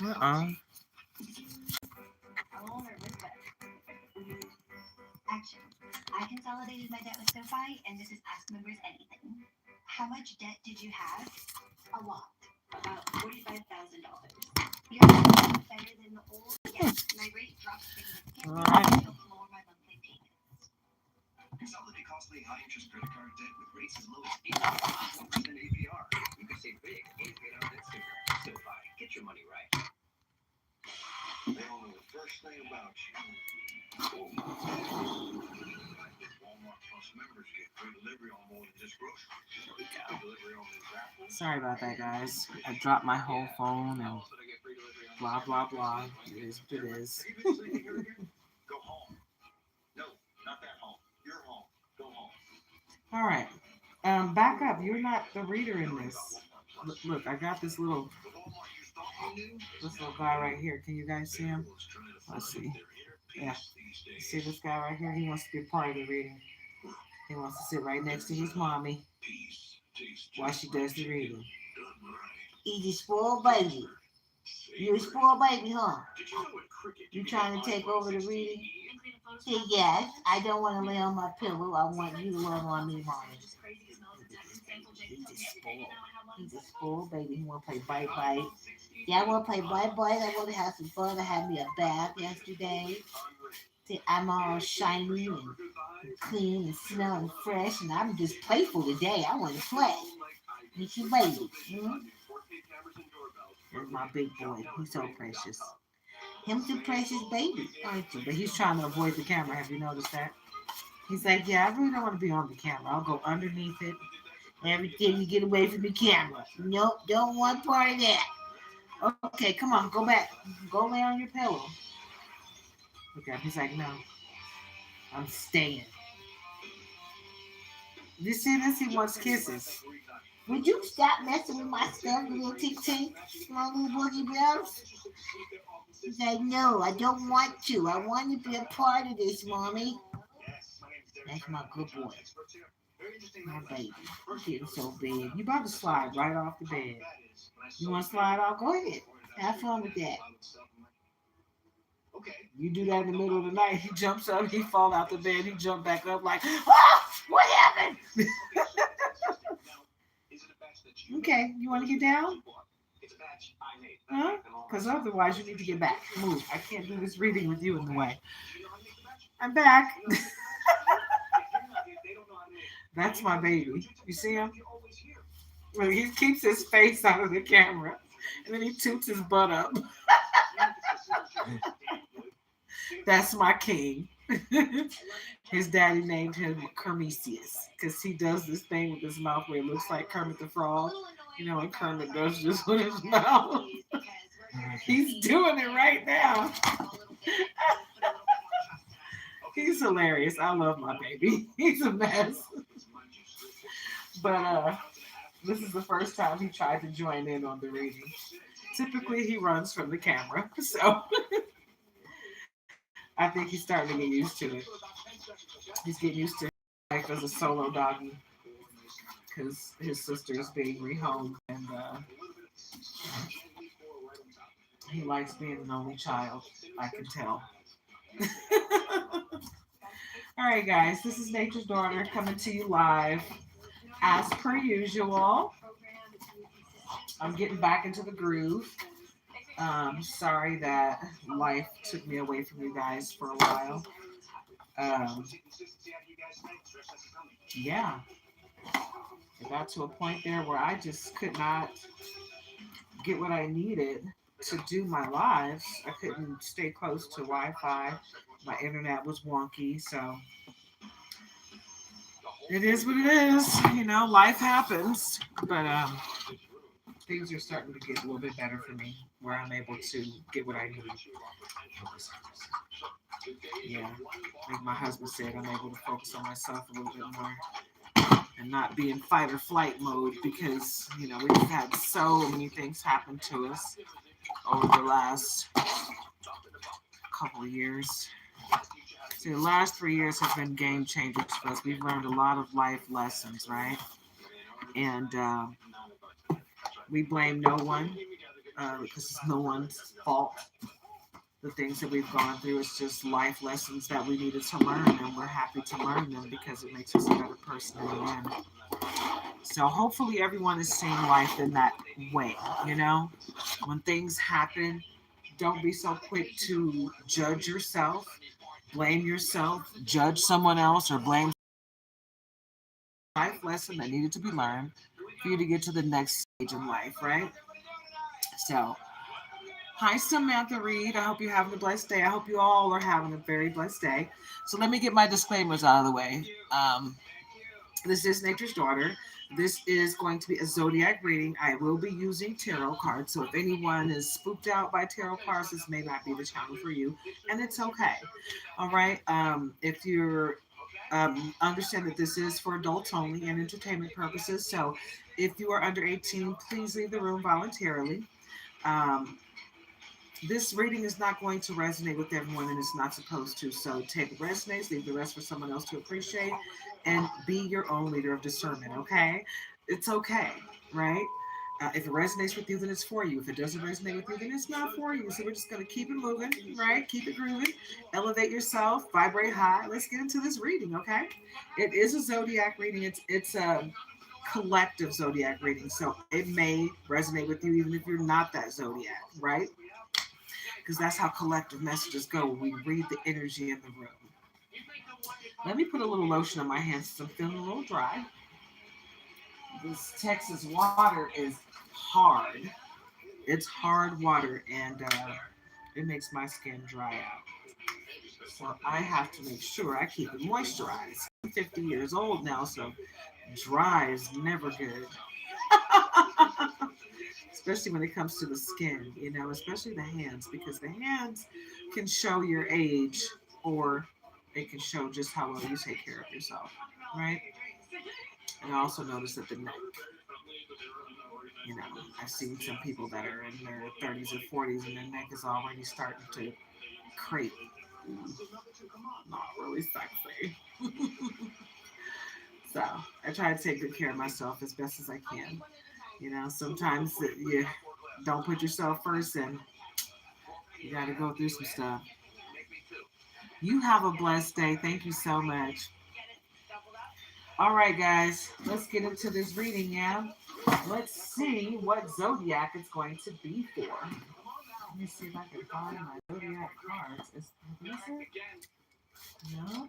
Action. I consolidated my debt with SoFi, and this is Ask Members Anything. How much debt did you have? A lot. About $45,000. Your debt is better than the old? Yes, my rate dropped significantly. All right. To lower my monthly payments. Consolidate costly high-interest credit card debt with rates as low as 8% APR. You could save big and pay down debt sooner. SoFi, get your money right. They don't know the first thing about you. Walmart Plus members get free delivery on more than just groceries. Sorry about that, guys. I dropped my whole phone and blah, blah, blah. It is what it is. Go home. No, not that home. Your home. Go home. All right. Back up. You're not the reader in this. Look, I got this little guy right here. Can you guys see him? Let's see. Yeah. See this guy right here? He wants to be a part of the reading. He wants to sit right next to his mommy while she does the reading. He's a spoiled baby. You're a spoiled baby, huh? You trying to take over the reading? Say yes. I don't want to lay on my pillow. I want you to love on me, mommy. He's a spoiled. He's a spoiled baby. He want to play bite. Yeah, I want to play bite. I want to have some fun. I had me a bath yesterday. See, I'm all shiny and clean and smelling fresh, and I'm just playful today. I want to play. It's your baby. There's my big boy. He's so precious. Him's a precious baby, aren't you? But he's trying to avoid the camera. Have you noticed that? He's like, yeah, I really don't want to be on the camera. I'll go underneath it. Everything to get away from the camera. Nope, don't want part of that. Okay, come on, go back. Go lay on your pillow. Okay, he's like, no, I'm staying. You see this? He wants kisses. Would you stop messing with my stuff, little tink, my little boogie bells? He's like, no, I don't want to. I want to be a part of this, mommy. That's my good boy. My baby. He's getting so big. You about to slide right off the bed. You want to slide off? Go ahead. Have fun with that. You do that in the middle of the night. He jumps up. He falls out the bed. He jump back up like, ah, what happened? Okay, you want to get down? Huh? Because otherwise you need to get back. Move. I can't do this reading with you in the way. I'm back. That's my baby. You see him? Well, he keeps his face out of the camera. And then he toots his butt up. That's my king. His daddy named him Kermesius because he does this thing with his mouth where it looks like Kermit the Frog. You know, when Kermit does just with his mouth. He's doing it right now. He's hilarious. I love my baby. He's a mess. But this is the first time he tried to join in on the reading. Typically, he runs from the camera. So I think he's starting to get used to it. He's getting used to life as a solo doggy because his sister is being rehomed, and he likes being an only child. I can tell. All right, guys, this is Nature's Daughter coming to you live as per usual. I'm getting back into the groove. Sorry that life took me away from you guys for a while. Yeah, it got to a point there where I just could not get what I needed to do my lives. I couldn't stay close to Wi-Fi. My internet was wonky, so it is what it is. You know, life happens. But things are starting to get a little bit better for me, where I'm able to get what I need. Yeah, like my husband said, I'm able to focus on myself a little bit more and not be in fight or flight mode because, you know, we've had so many things happen to us over the last couple of years. So the last 3 years have been game changers for us. We've learned a lot of life lessons, right? And we blame no one. because it's no one's fault. The things that we've gone through is just life lessons that we needed to learn, and we're happy to learn them because it makes us a better person in the end. So hopefully everyone is seeing life in that way. You know, when things happen, don't be so quick to judge yourself, blame yourself, judge someone else, or blame life lesson that needed to be learned for you to get to the next stage in life, right? So, hi, Samantha Reed. I hope you're having a blessed day. I hope you all are having a very blessed day. So, let me get my disclaimers out of the way. This is Nature's Daughter. This is going to be a zodiac reading. I will be using tarot cards. So, if anyone is spooked out by tarot cards, this may not be the channel for you, and it's okay. All right. If you're understand that this is for adults only and entertainment purposes. So, if you are under 18, please leave the room voluntarily. Um, this reading is not going to resonate with everyone, and it's not supposed to. So, take what resonates, leave the rest for someone else to appreciate, and be your own leader of discernment. Okay, it's okay, right? If it resonates with you, then it's for you. If it doesn't resonate with you, then it's not for you. So we're just going to keep it moving, right? Keep it grooving. Elevate yourself. Vibrate high. Let's get into this reading, okay? It is a zodiac reading. It's a collective zodiac reading, so it may resonate with you even if you're not that zodiac, right? Because that's how collective messages go. We read the energy in the room. Let me put a little lotion on my hands since I'm feeling a little dry. This Texas water is hard. It's hard water, and it makes my skin dry out. So I have to make sure I keep it moisturized. I'm 50 years old now, so dry is never good. Especially when it comes to the skin, especially the hands, because the hands can show your age or it can show just how well you take care of yourself, right? And I also notice that the neck, you know, I've seen some people that are in their 30s or 40s and their neck is already starting to crepe. Not really sexy. So I try to take good care of myself as best as I can. Sometimes you don't put yourself first and you got to go through some stuff. You have a blessed day. Thank you so much. All right, guys, let's get into this reading, yeah? Let's see what zodiac it's going to be for. Let me see if I can find my zodiac cards. Is this it? No?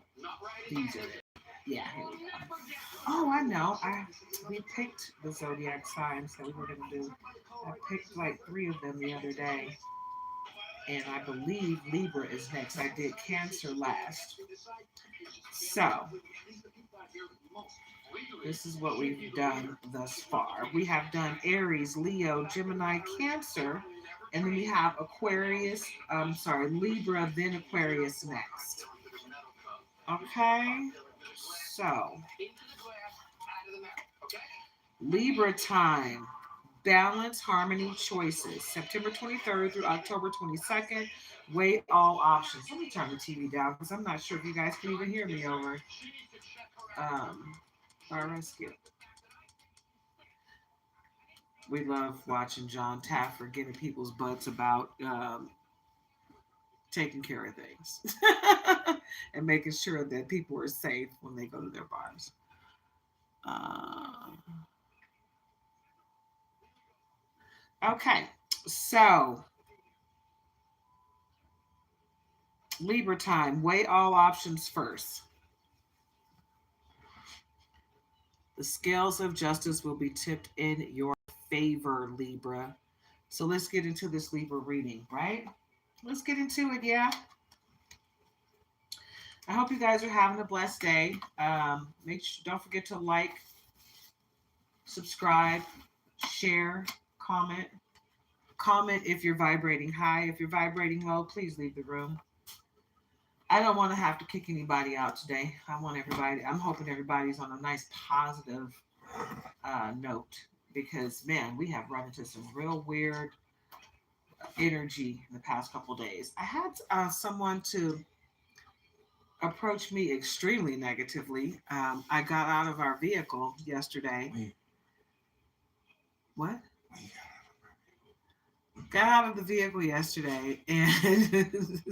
These are it. Yeah, here we go. Oh, I know. We picked the zodiac signs that we were going to do. I picked like 3 of them the other day. And I believe Libra is next. I did Cancer last. So, this is what we've done thus far. We have done Aries, Leo, Gemini, Cancer, and then we have Libra, then Aquarius next. Okay, so Libra time. Balance, harmony, choices. September 23rd through October 22nd. Weigh all options. Let me turn the TV down because I'm not sure if you guys can even hear me over our rescue. We love watching John Taffer getting people's butts about taking care of things and making sure that people are safe when they go to their bars. Okay, so Libra time. Weigh all options first. The scales of justice will be tipped in your favor, Libra. So let's get into this Libra reading, right? Let's get into it, yeah. I hope you guys are having a blessed day. Don't forget to like, subscribe, share, comment. Comment if you're vibrating high. If you're vibrating low, please leave the room. I don't want to have to kick anybody out today. I'm hoping everybody's on a nice positive note because, man, we have run into some real weird energy in the past couple days. I had someone to approach me extremely negatively. I got out of our vehicle yesterday. What? got out of the vehicle yesterday, and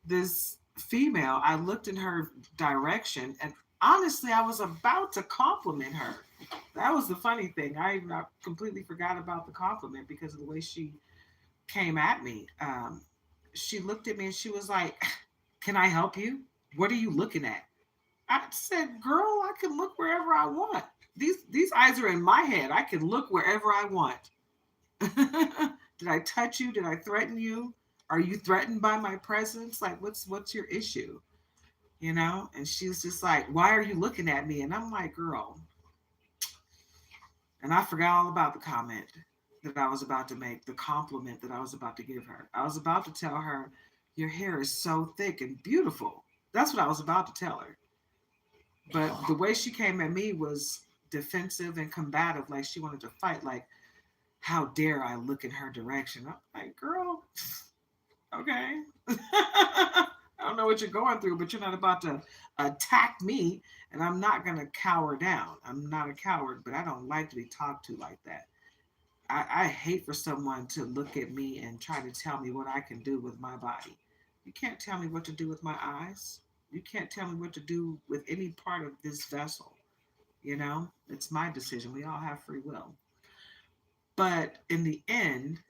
this female, I looked in her direction, and honestly, I was about to compliment her. That was the funny thing. I completely forgot about the compliment because of the way she came at me. She looked at me and she was like, "Can I help you? What are you looking at?" I said, "Girl, I can look wherever I want. These eyes are in my head. I can look wherever I want." Did I touch you? Did I threaten you? Are you threatened by my presence? Like, what's your issue? You know? And she's just like, "Why are you looking at me?" And I'm like, "Girl," and I forgot all about the comment that I was about to make, the compliment that I was about to give her. I was about to tell her, "Your hair is so thick and beautiful." That's what I was about to tell her. But the way she came at me was defensive and combative, like she wanted to fight. Like, how dare I look in her direction? I'm like, "Girl, okay." I don't know what you're going through, but you're not about to attack me, and I'm not going to cower down. I'm not a coward, but I don't like to be talked to like that. I hate for someone to look at me and try to tell me what I can do with my body. You can't tell me what to do with my eyes. You can't tell me what to do with any part of this vessel. You know, it's my decision. We all have free will. But in the end,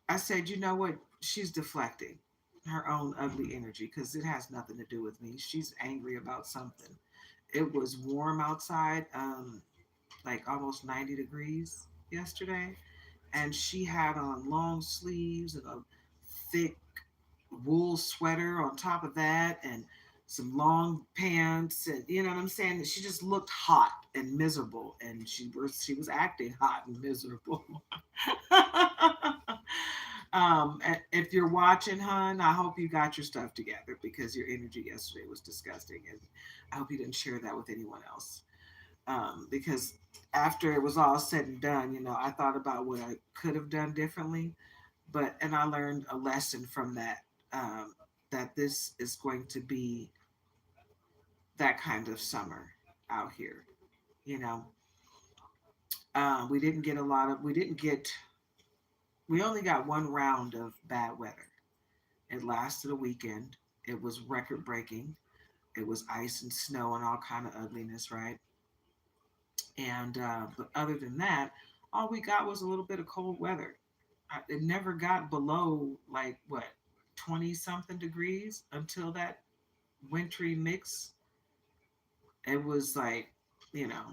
I said, "You know what? She's deflecting her own ugly energy because it has nothing to do with me. She's angry about something." It was warm outside, like almost 90 degrees yesterday, and she had on long sleeves and a thick wool sweater on top of that, and some long pants, and you know what I'm saying. She just looked hot and miserable, and she was acting hot and miserable. If you're watching, hun, I hope you got your stuff together because your energy yesterday was disgusting, and I hope you didn't share that with anyone else. Because after it was all said and done, I thought about what I could have done differently, and I learned a lesson from that. That this is going to be that kind of summer out here. You know, we didn't get a lot of. We only got one round of bad weather. It lasted a weekend. It was record breaking. It was ice and snow and all kind of ugliness, right? And but other than that, all we got was a little bit of cold weather. It never got below like what 20 something degrees until that wintry mix. It was like, you know,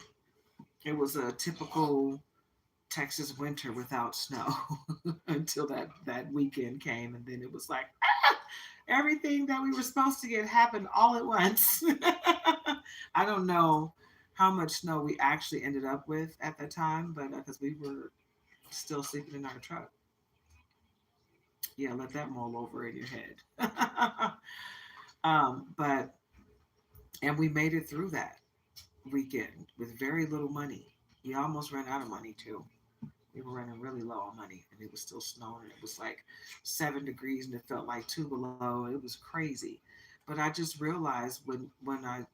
it was a typical Texas winter without snow until that weekend came, and then it was like everything that we were supposed to get happened all at once. I don't know how much snow we actually ended up with at the time, but because we were still sleeping in our truck. Yeah, let that mull over in your head. But and we made it through that weekend with very little money. We almost ran out of money too. We were running really low on money, and it was still snowing. It was like 7 degrees, and it felt like two below. It was crazy. But I just realized when I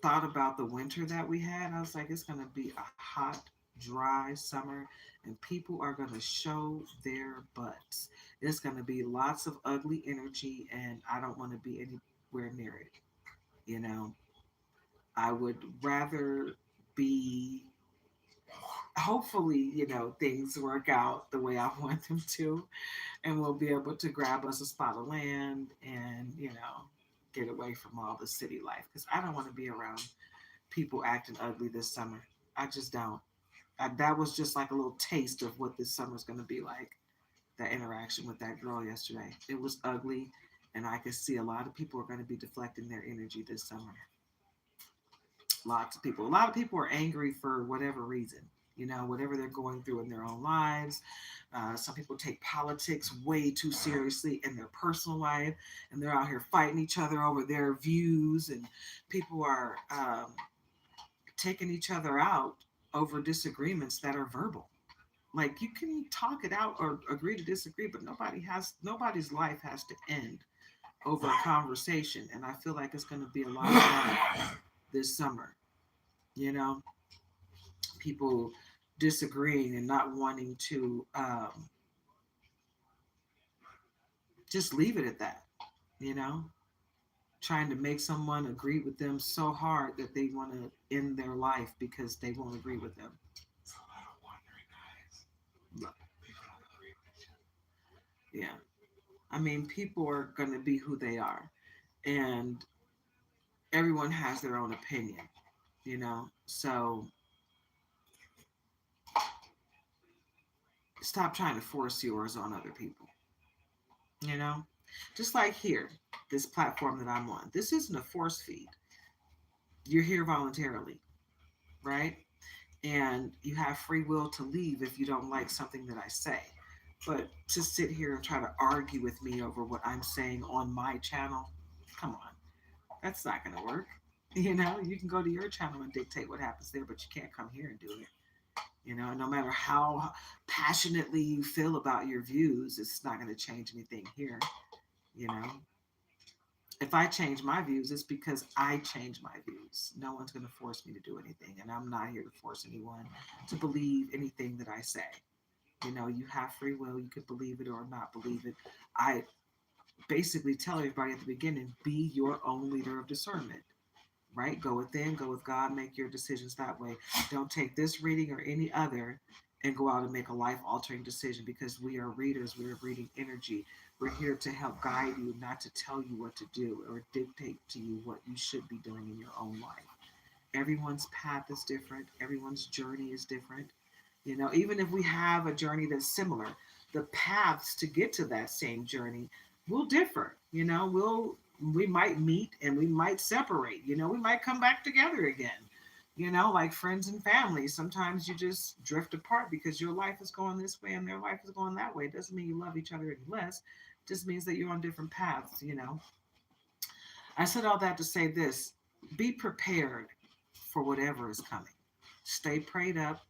thought about the winter that we had, I was like, it's going to be a hot, dry summer, and people are going to show their butts. It's going to be lots of ugly energy, and I don't want to be anywhere near it. You know, I would rather be, hopefully, things work out the way I want them to, and we'll be able to grab us a spot of land and, get away from all the city life because I don't want to be around people acting ugly this summer. I just don't. That was just like a little taste of what this summer's going to be like. That interaction with that girl yesterday. It was ugly, and I could see a lot of people are going to be deflecting their energy this summer. Lots of people. A lot of people are angry for whatever reason. Whatever they're going through in their own lives. Some people take politics way too seriously in their personal life, and they're out here fighting each other over their views, and people are taking each other out over disagreements that are verbal. Like you can talk it out or agree to disagree, but nobody's life has to end over a conversation. And I feel like it's going to be a lot of that this summer. You know, people disagreeing and not wanting to just leave it at that, you know, trying to make someone agree with them so hard that they want to end their life because they won't agree with them. Yeah. I mean, people are going to be who they are, and everyone has their own opinion, you know? So stop trying to force yours on other people, you know? Just like here, this platform that I'm on, this isn't a force feed. You're here voluntarily, right? And you have free will to leave if you don't like something that I say. But to sit here and try to argue with me over what I'm saying on my channel, come on, that's not going to work. You know, you can go to your channel and dictate what happens there, but you can't come here and do it. You know, no matter how passionately you feel about your views, it's not going to change anything here. You know, if I change my views, it's because I change my views. No one's going to force me to do anything, and I'm not here to force anyone to believe anything that I say. You know, you have free will. You could believe it or not believe it. I basically tell everybody at the beginning, be your own leader of discernment, right? Go within, go with God, make your decisions that way. Don't take this reading or any other and go out and make a life altering decision, because we are readers. We are reading energy. We're here to help guide you, not to tell you what to do or dictate to you what you should be doing in your own life. Everyone's path is different. Everyone's journey is different. You know, even if we have a journey that's similar, the paths to get to that same journey will differ. You know, we might meet and we might separate. You know, we might come back together again. You know, like friends and family. Sometimes you just drift apart because your life is going this way and their life is going that way. It doesn't mean you love each other any less. It just means that you're on different paths, you know. I said all that to say this: be prepared for whatever is coming. Stay prayed up.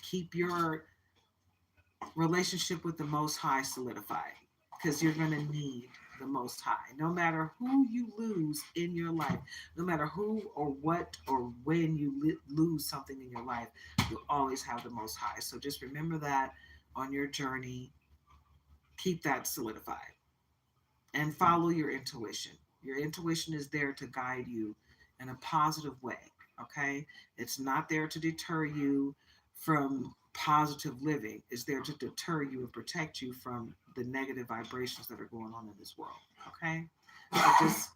Keep your relationship with the Most High solidified, because you're going to need the Most High. No matter who you lose in your life, no matter who or what or when you lose something in your life, you'll always have the Most High. So just remember that on your journey. Keep that solidified and follow your intuition. Your intuition is there to guide you in a positive way. Okay? It's not there to deter you from positive living. It's there to deter you and protect you from the negative vibrations that are going on in this world. Okay? So just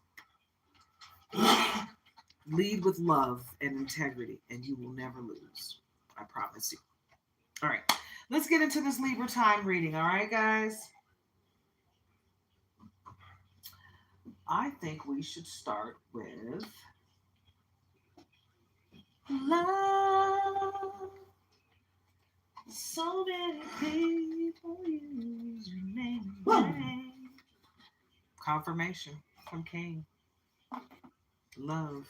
lead with love and integrity, and you will never lose. I promise you. All right. Let's get into this Libra time reading. All right, guys? I think we should start with love. So many people use your name in vain. Confirmation from King. Love.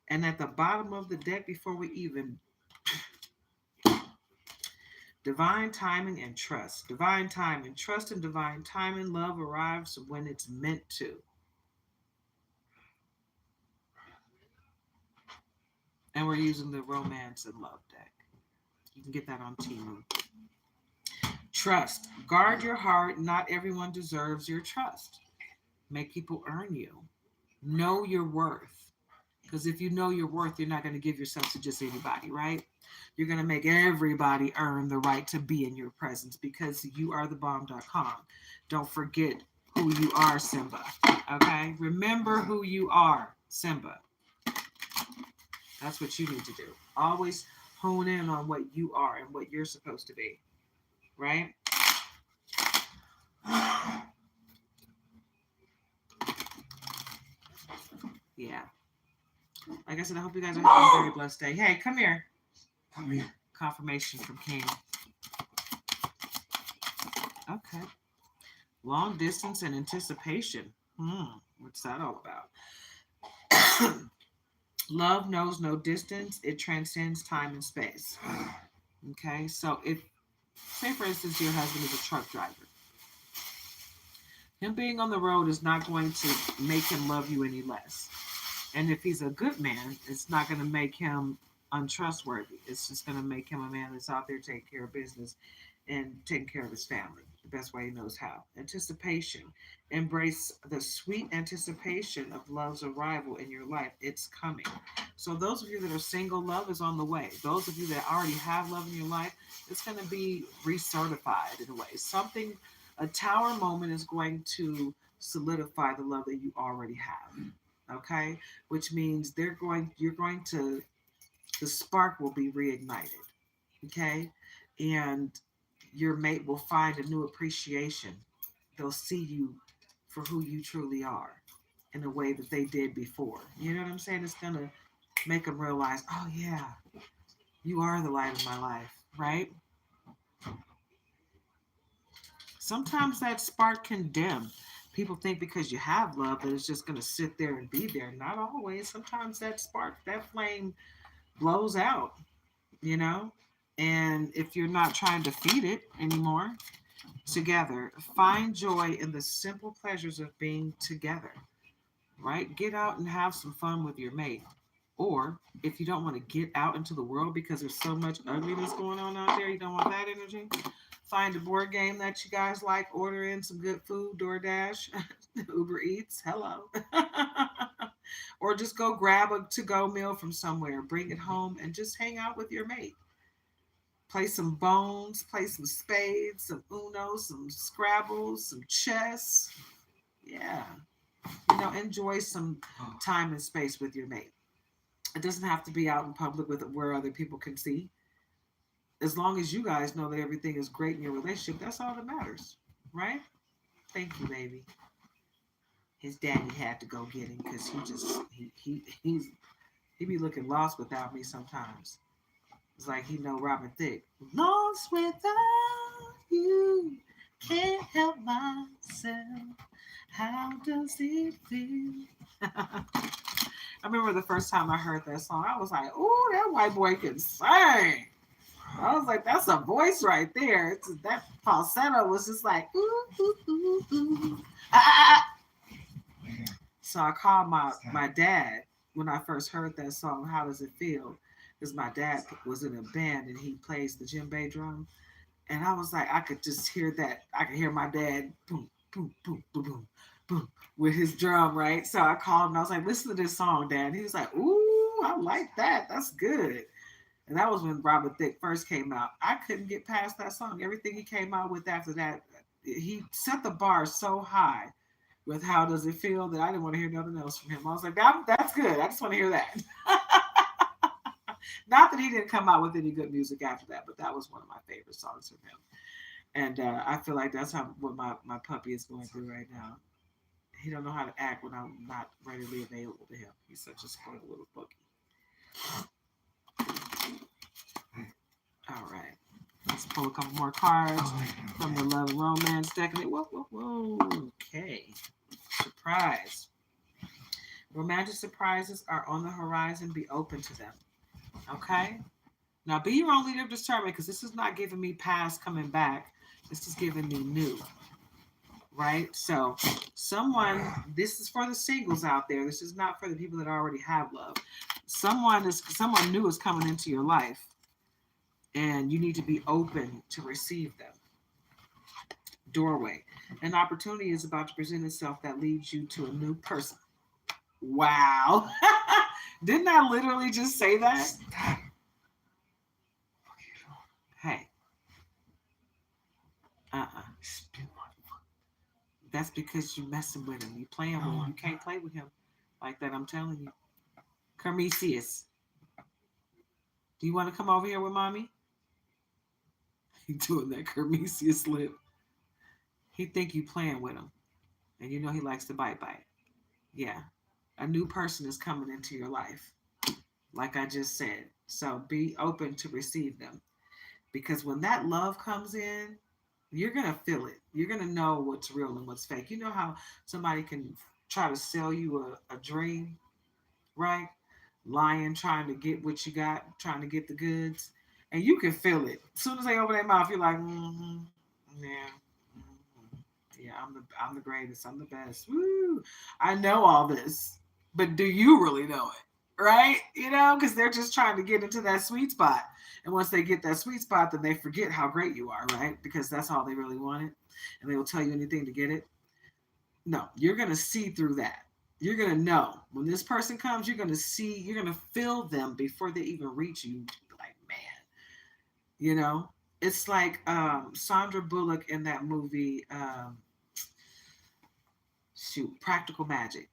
And at the bottom of the deck, before we even, divine timing and trust. Divine timing. Trust and divine timing. Love arrives when it's meant to. And we're using the romance and love deck. You can get that on Timu. Trust. Guard your heart. Not everyone deserves your trust. Make people earn you. Know your worth. Because if you know your worth, you're not going to give yourself to just anybody, right? You're going to make everybody earn the right to be in your presence, because you are the bomb.com. Don't forget who you are, Simba. Okay? Remember who you are, Simba. That's what you need to do. Always hone in on what you are and what you're supposed to be, right? Yeah. Like I said, I hope you guys are having a very blessed day. Hey, come here. Come here. Confirmation from King. Okay. Long distance and anticipation. What's that all about? Love knows no distance. It transcends time and space. Okay. So if, say for instance, your husband is a truck driver, him being on the road is not going to make him love you any less. And if he's a good man, it's not going to make him untrustworthy. It's just going to make him a man that's out there taking care of business and taking care of his family the best way he knows how. Anticipation. Embrace the sweet anticipation of love's arrival in your life. It's coming. So, those of you that are single, love is on the way. Those of you that already have love in your life, it's going to be recertified in a way. Something, a tower moment is going to solidify the love that you already have. Okay? Which means you're going to, the spark will be reignited. Okay? And your mate will find a new appreciation. They'll see you for who you truly are in a way that they did before. You know what I'm saying? It's going to make them realize, oh, yeah, you are the light of my life, right? Sometimes that spark can dim. People think because you have love that it's just going to sit there and be there. Not always. Sometimes that spark, that flame blows out, you know? And if you're not trying to feed it anymore, together, find joy in the simple pleasures of being together, right? Get out and have some fun with your mate. Or if you don't want to get out into the world because there's so much ugliness going on out there, you don't want that energy, find a board game that you guys like, order in some good food, DoorDash, Uber Eats, hello. Or just go grab a to go meal from somewhere, bring it home, and just hang out with your mate. Play some bones, play some spades, some Uno, some Scrabble, some chess. Yeah. Enjoy some time and space with your mate. It doesn't have to be out in public with where other people can see. As long as you guys know that everything is great in your relationship, that's all that matters, right? Thank you, baby. His daddy had to go get him because he be looking lost without me sometimes. It's like he know Robin Thicke. Lost without you, can't help myself. How does it feel? I remember the first time I heard that song, I was like, "Ooh, that white boy can sing." I was like, "That's a voice right there." That falsetto was just like, "Ooh, ooh, ooh, ooh." Ah. So I called my dad when I first heard that song. How does it feel? Because my dad was in a band and he plays the djembe drum, and I was like, I could just hear that. I could hear my dad boom, boom, boom, boom, boom, boom with his drum, right? So I called him and I was like, listen to this song, Dad. And he was like, ooh, I like that. That's good. And that was when Robert Thicke first came out. I couldn't get past that song. Everything he came out with after that, he set the bar so high with How Does It Feel that I didn't want to hear nothing else from him. I was like, that's good. I just want to hear that. Not that he didn't come out with any good music after that, but that was one of my favorite songs from him. And I feel like that's what my puppy is going through right now. He don't know how to act when I'm not readily available to him. He's such a spoiled little bookie. All right. Let's pull a couple more cards from the Love and Romance deck. Whoa, whoa, whoa. Okay. Surprise. Romantic surprises are on the horizon. Be open to them. Okay? Now, be your own leader of discernment because this is not giving me past coming back. This is giving me new. Right? So, this is for the singles out there. This is not for the people that already have love. Someone new is coming into your life, and you need to be open to receive them. Doorway. An opportunity is about to present itself that leads you to a new person. Wow. Didn't I literally just say that? Hey. That's because you're messing with him. You're playing with him. You can't play with him like that. I'm telling you. Carmesius. Do you want to come over here with mommy? He doing that Carmesius lip. He think you playing with him. And you know he likes to bite. Yeah. A new person is coming into your life. Like I just said. So be open to receive them. Because when that love comes in, you're going to feel it. You're going to know what's real and what's fake. You know how somebody can try to sell you a dream, right? Lying, trying to get what you got, trying to get the goods. And you can feel it. As soon as they open their mouth, you're like, yeah. Yeah, I'm the greatest. I'm the best. Woo! I know all this. But do you really know it? right? Because they're just trying to get into that sweet spot. And once they get that sweet spot, then they forget how great you are, right? Because that's all they really wanted. And they will tell you anything to get it. No, you're going to see through that. You're going to know when this person comes, you're going to feel them before they even reach you. Like, man, you know, it's like Sandra Bullock in that movie, Practical Magic.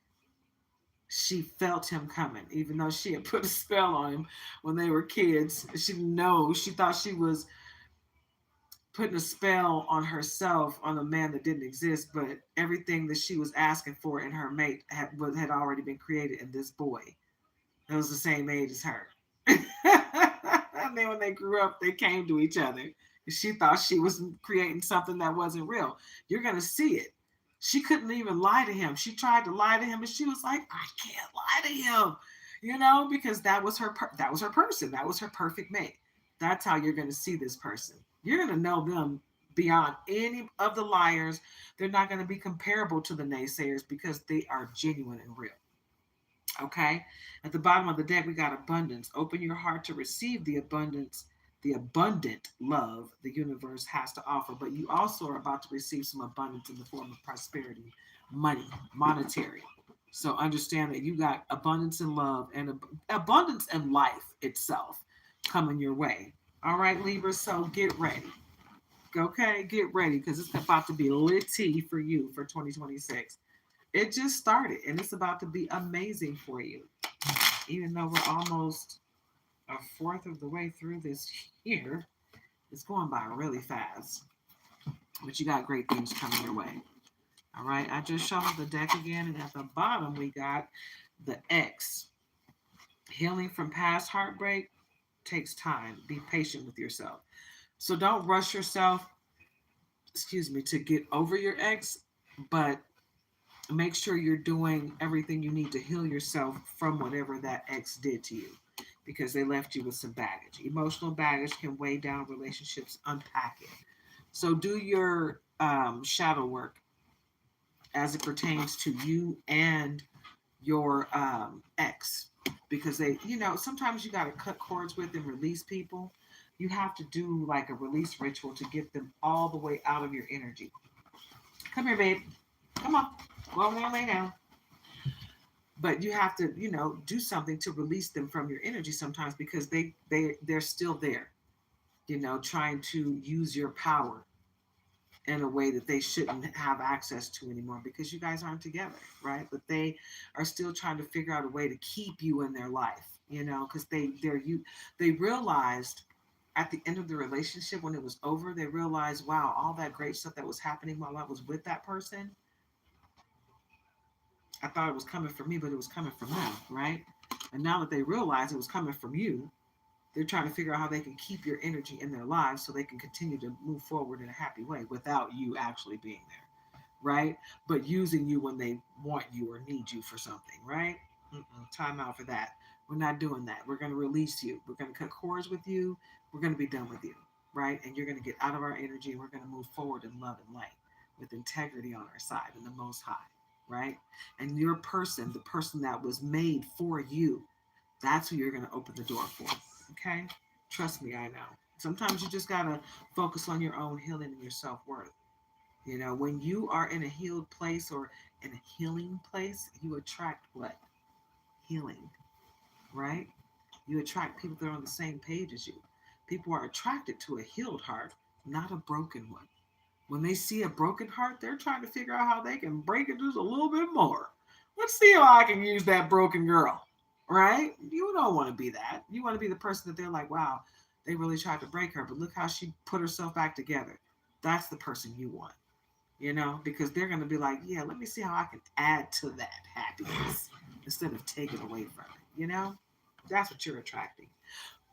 She felt him coming, even though she had put a spell on him when they were kids. She didn't know. She thought she was putting a spell on herself on a man that didn't exist, but everything that she was asking for in her mate had already been created in this boy that was the same age as her. And then when they grew up, they came to each other. She thought she was creating something that wasn't real. You're going to see it. She couldn't even lie to him. She tried to lie to him, and she was like, "I can't lie to him," because that was that was her person. That was her perfect mate. That's how you're going to see this person. You're going to know them beyond any of the liars. They're not going to be comparable to the naysayers because they are genuine and real. Okay. At the bottom of the deck, we got abundance. Open your heart to receive the abundant love the universe has to offer. But you also are about to receive some abundance in the form of prosperity, money, monetary. So understand that you got abundance in love and abundance in life itself coming your way. All right, Libra. So get ready. Okay, get ready because it's about to be litty for you for 2026. It just started and it's about to be amazing for you. Even though we're almost a fourth of the way through this year, it's going by really fast. But you got great things coming your way. All right, I just shuffled the deck again, and at the bottom we got the X. Healing from past heartbreak takes time. Be patient with yourself. So don't rush yourself, to get over your ex, but make sure you're doing everything you need to heal yourself from whatever that ex did to you because they left you with some baggage. Emotional baggage can weigh down relationships. Unpack it. So do your shadow work as it pertains to you and your ex because sometimes you got to cut cords with and release people. You have to do like a release ritual to get them all the way out of your energy. Come here, babe. Come on. Go over there and lay down. But you have to, do something to release them from your energy sometimes because they're still there, trying to use your power in a way that they shouldn't have access to anymore because you guys aren't together, right? But they are still trying to figure out a way to keep you in their life, because they realized at the end of the relationship when it was over, they realized, wow, all that great stuff that was happening while I was with that person, I thought it was coming from me, but it was coming from them, right? And now that they realize it was coming from you, they're trying to figure out how they can keep your energy in their lives so they can continue to move forward in a happy way without you actually being there, right? But using you when they want you or need you for something, right? Time out for that. We're not doing that. We're going to release you. We're going to cut cords with you. We're going to be done with you, right? And you're going to get out of our energy and we're going to move forward in love and light with integrity on our side and the Most High, right? And your person, the person that was made for you, that's who you're going to open the door for. Okay? Trust me, I know. Sometimes you just got to focus on your own healing and your self worth. When you are in a healed place or in a healing place, you attract what? Healing, right? You attract people that are on the same page as you. People are attracted to a healed heart, not a broken one. When they see a broken heart, they're trying to figure out how they can break it just a little bit more. Let's see how I can use that broken girl, right? You don't want to be that. You want to be the person that they're like, wow, they really tried to break her, but look how she put herself back together. That's the person you want, because they're going to be like, yeah, let me see how I can add to that happiness instead of taking away from it, That's what you're attracting.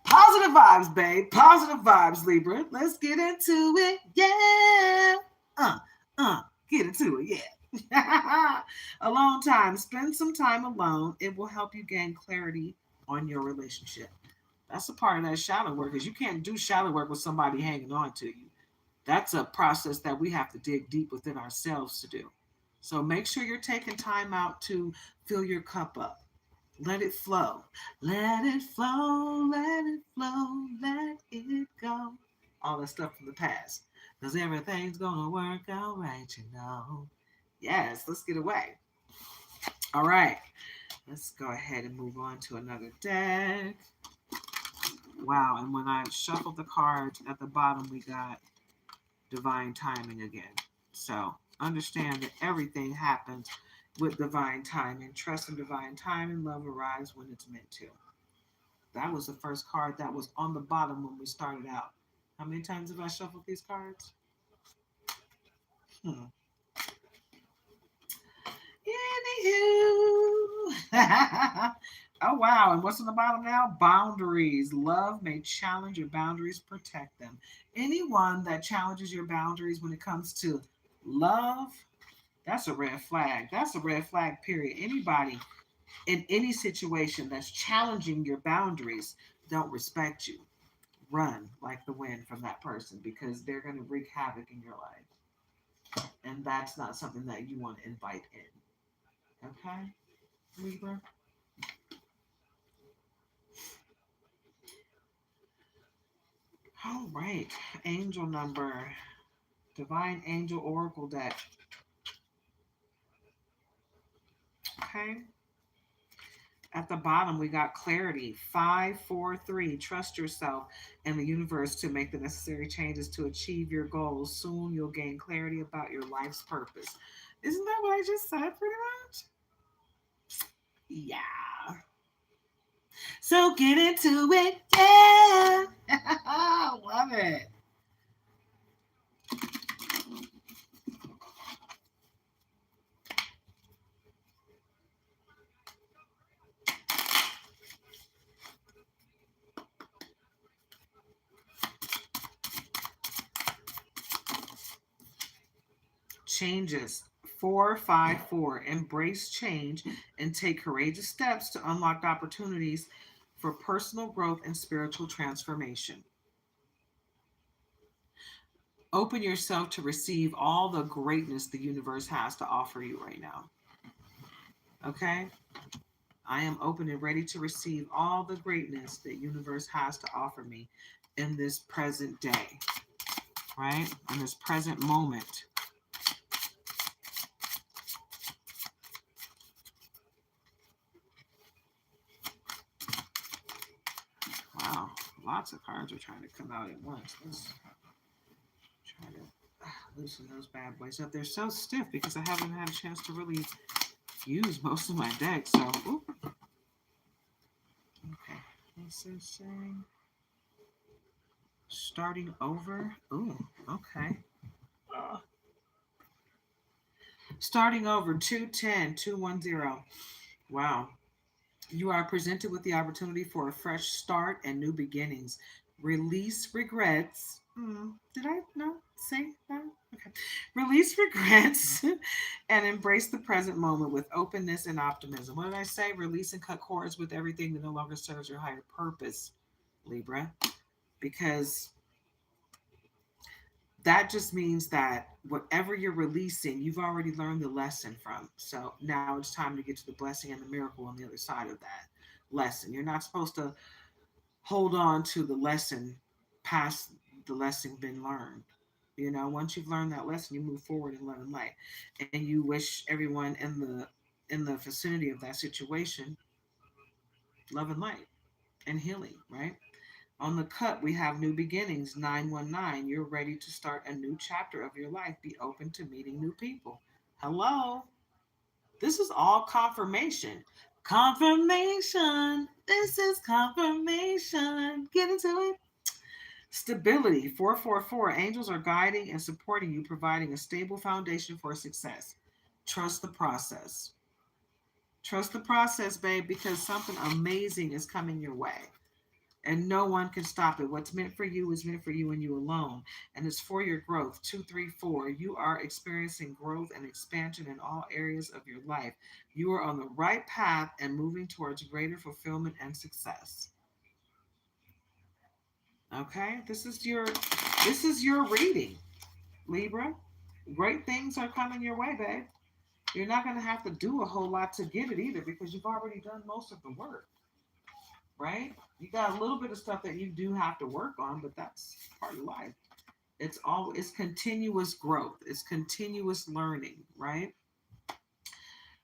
Positive vibes, babe. Positive vibes, Libra. Let's get into it. Yeah. Get into it. Yeah. Alone time. Spend some time alone. It will help you gain clarity on your relationship. That's a part of that shadow work because you can't do shadow work with somebody hanging on to you. That's a process that we have to dig deep within ourselves to do. So make sure you're taking time out to fill your cup up. Let it flow. Let it flow. Let it flow. Let it go. All the stuff from the past. Because everything's going to work out right, you know. Yes, let's get away. All right. Let's go ahead and move on to another deck. Wow. And when I shuffled the cards at the bottom, we got divine timing again. So understand that everything happens with divine timing. Trust in divine timing. Love arrives when it's meant to. That was the first card that was on the bottom when we started out. How many times have I shuffled these cards? Hmm. Anywho. Oh, wow. And what's on the bottom now? Boundaries. Love may challenge your boundaries, protect them. Anyone that challenges your boundaries when it comes to love, that's a red flag. That's a red flag, period. Anybody in any situation that's challenging your boundaries don't respect you. Run like the wind from that person because they're going to wreak havoc in your life. And that's not something that you want to invite in. Okay, Libra? All right. Angel number, Divine Angel Oracle deck. Okay. At the bottom, we got clarity 543. Trust yourself and the universe to make the necessary changes to achieve your goals. Soon you'll gain clarity about your life's purpose. Isn't that what I just said, pretty much? Yeah. So get into it. Yeah. Love it. Changes 454. Embrace change and take courageous steps to unlock opportunities for personal growth and spiritual transformation. Open yourself to receive all the greatness the universe has to offer you right now. Okay? I am open and ready to receive all the greatness the universe has to offer me in this present day, right? In this present moment. Wow, lots of cards are trying to come out at once. Let's try to loosen those bad boys up. They're so stiff because I haven't had a chance to really use most of my deck. So, ooh. Okay. This is saying starting over. Ooh, okay. Uh, Starting over 210, 210. Wow. You are presented with the opportunity for a fresh start and new beginnings. Release regrets. Did I not say that? Okay. Release regrets and embrace the present moment with openness and optimism. What did I say? Release and cut cords with everything that no longer serves your higher purpose, Libra. Because that just means that whatever you're releasing, you've already learned the lesson from. So now it's time to get to the blessing and the miracle on the other side of that lesson. You're not supposed to hold on to the lesson past the lesson been learned. You know, once you've learned that lesson, you move forward in love and light, and you wish everyone in the vicinity of that situation love and light and healing. Right. On the cut, we have new beginnings 919. You're ready to start a new chapter of your life. Be open to meeting new people. Hello. This is all confirmation. Confirmation. This is confirmation. Get into it. Stability 444. Angels are guiding and supporting you, providing a stable foundation for success. Trust the process. Trust the process, babe, because something amazing is coming your way. And no one can stop it. What's meant for you is meant for you and you alone. And it's for your growth. 234. You are experiencing growth and expansion in all areas of your life. You are on the right path and moving towards greater fulfillment and success. Okay? This is your reading, Libra. Great things are coming your way, babe. You're not going to have to do a whole lot to get it either because you've already done most of the work, right? You got a little bit of stuff that you do have to work on, but that's part of life. It's continuous growth. It's continuous learning, right?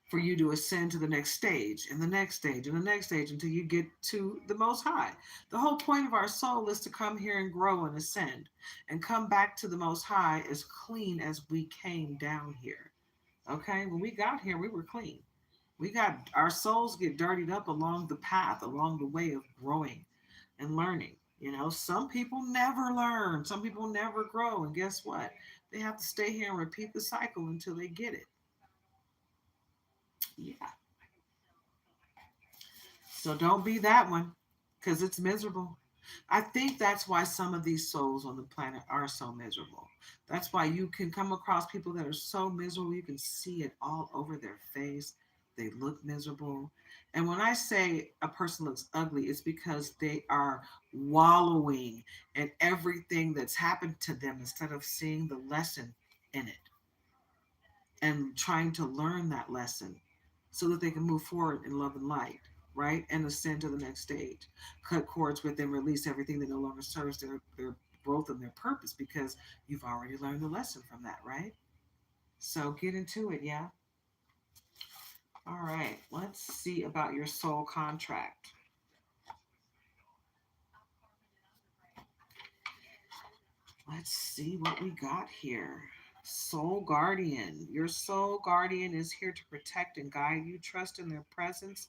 For you to ascend to the next stage and the next stage and the next stage until you get to the most high. The whole point of our soul is to come here and grow and ascend and come back to the most high as clean as we came down here. Okay? When we got here, we were clean. We got our souls get dirtied up along the path, along the way of growing and learning. You know, some people never learn, some people never grow. And guess what? They have to stay here and repeat the cycle until they get it. Yeah. So don't be that one because it's miserable. I think that's why some of these souls on the planet are so miserable. That's why you can come across people that are so miserable. You can see it all over their face. They look miserable. And when I say a person looks ugly, it's because they are wallowing in everything that's happened to them instead of seeing the lesson in it and trying to learn that lesson so that they can move forward in love and light, right? And ascend to the next stage. Cut cords with and release everything that no longer serves their growth and their purpose because you've already learned the lesson from that, right? So get into it, yeah? All right, let's see about your soul contract. Let's see what we got here. Soul guardian. Your soul guardian is here to protect and guide you. Trust in their presence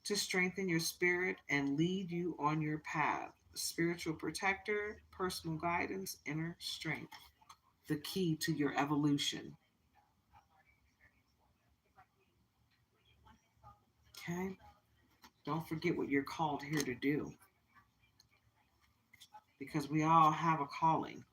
to strengthen your spirit and lead you on your path. Spiritual protector, personal guidance, inner strength. The key to your evolution. Okay? Don't forget what you're called here to do because we all have a calling.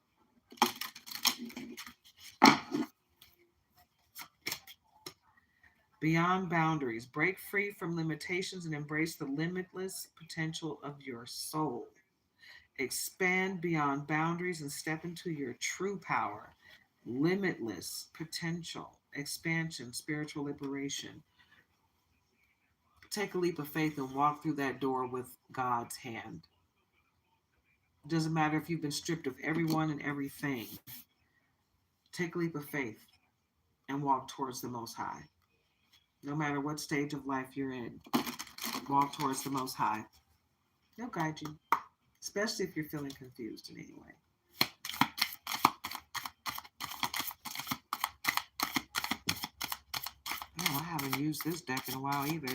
Beyond boundaries, break free from limitations and embrace the limitless potential of your soul. Expand beyond boundaries and step into your true power. Limitless potential, expansion, spiritual liberation. Take a leap of faith and walk through that door with God's hand. It doesn't matter if you've been stripped of everyone and everything. Take a leap of faith and walk towards the Most High. No matter what stage of life you're in, walk towards the Most High. He'll guide you, especially if you're feeling confused in any way. No, I haven't used this deck in a while either.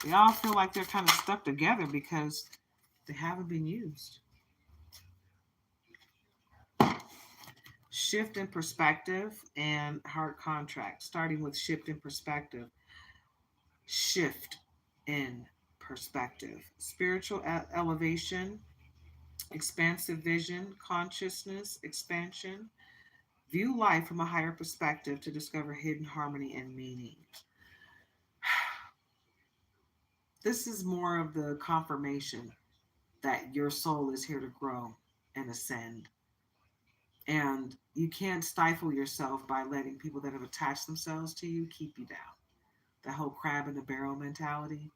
They all feel like they're kind of stuck together because they haven't been used. Shift in perspective and heart contract. Starting with shift in perspective. Shift in perspective. Spiritual elevation, expansive vision, consciousness expansion. View life from a higher perspective to discover hidden harmony and meaning. This is more of the confirmation that your soul is here to grow and ascend. And you can't stifle yourself by letting people that have attached themselves to you keep you down. The whole crab in the barrel mentality.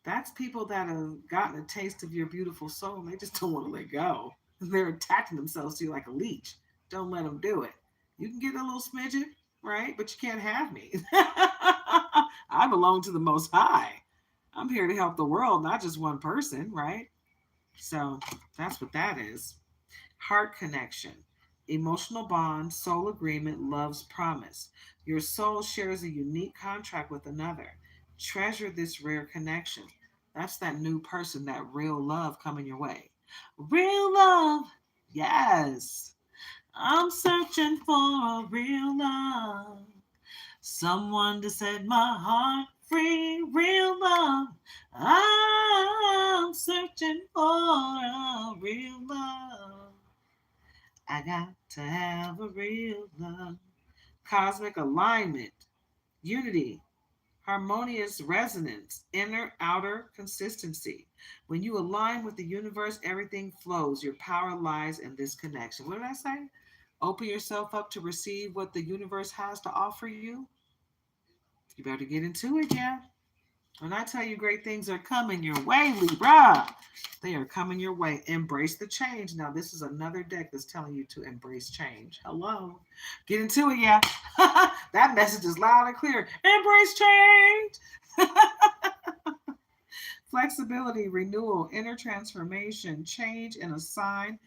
That's people that have gotten a taste of your beautiful soul and they just don't want to let go. They're attaching themselves to you like a leech. Don't let them do it. You can get a little smidget, right? But you can't have me. I belong to the Most High. I'm here to help the world, not just one person, right? So that's what that is. Heart connection, emotional bond, soul agreement, love's promise. Your soul shares a unique contract with another. Treasure this rare connection. That's that new person, that real love coming your way. Real love, yes. I'm searching for a real love. Someone to set my heart free, real love. I'm searching for a real love. I got to have a real love. Cosmic alignment, unity, harmonious resonance, inner outer consistency. When you align with the universe, everything flows. Your power lies in this connection. What did I say? Open yourself up to receive what the universe has to offer you. You better get into it, yeah. When I tell you great things are coming your way, Libra, they are coming your way. Embrace the change. Now, this is another deck that's telling you to embrace change. Hello. Get into it, yeah. That message is loud and clear. Embrace change. Flexibility, renewal, inner transformation, change, and a sign.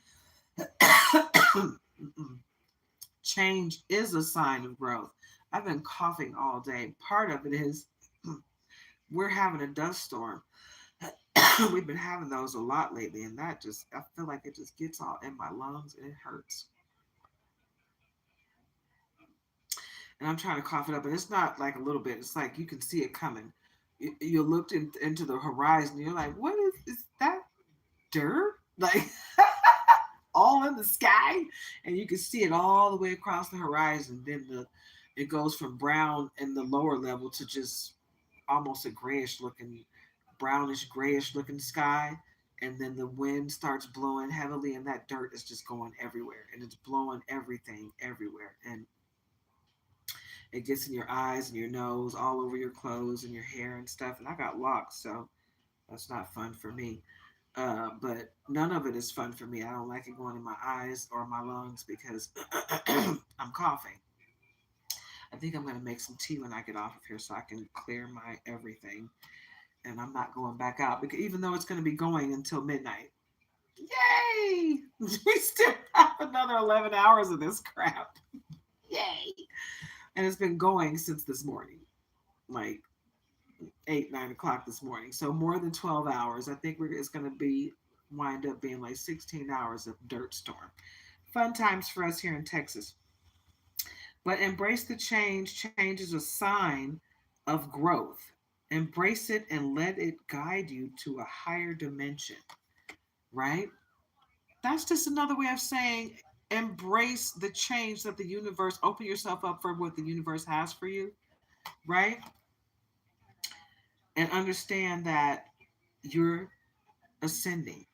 Change is a sign of growth. I've been coughing all day. Part of it is we're having a dust storm. We've been having those a lot lately, and that just, I feel like it just gets all in my lungs and it hurts. And I'm trying to cough it up, and it's not like a little bit, it's like you can see it coming. You looked into the horizon, you're like, what is that dirt? Like, all in the sky, and you can see it all the way across the horizon. Then it goes from brown in the lower level to just almost a grayish looking, brownish grayish looking sky. And then the wind starts blowing heavily, and that dirt is just going everywhere, and it's blowing everything everywhere, and it gets in your eyes and your nose, all over your clothes and your hair and stuff. And I got locks, so that's not fun for me. But none of it is fun for me. I don't like it going in my eyes or my lungs because I'm coughing. I think I'm going to make some tea when I get off of here so I can clear my everything. And I'm not going back out because even though it's going to be going until midnight. Yay! We still have another 11 hours of this crap. Yay! And it's been going since this morning, like 8, 9 o'clock this morning. So more than 12 hours. I think it's going to be wind up being like 16 hours of dirt storm. Fun times for us here in Texas. But embrace the change. Change is a sign of growth. Embrace it and let it guide you to a higher dimension, right? That's just another way of saying embrace the change that the universe, open yourself up for what the universe has for you, right? And understand that you're ascending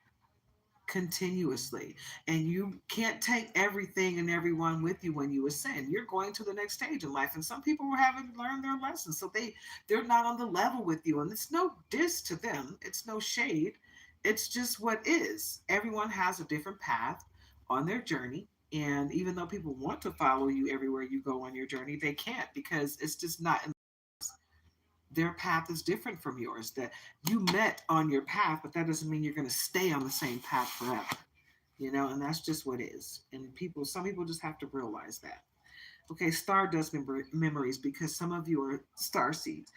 continuously, and you can't take everything and everyone with you when you ascend. You're going to the next stage in life, and some people haven't learned their lessons, so they're not on the level with you, and it's no diss to them, it's no shade, it's just what is. Everyone has a different path on their journey, and even though people want to follow you everywhere you go on your journey, they can't because it's just not in their path is different from yours. That you met on your path, but that doesn't mean you're going to stay on the same path forever. And that's just what it is. And some people just have to realize that. Okay, stardust memories, because some of you are star seeds.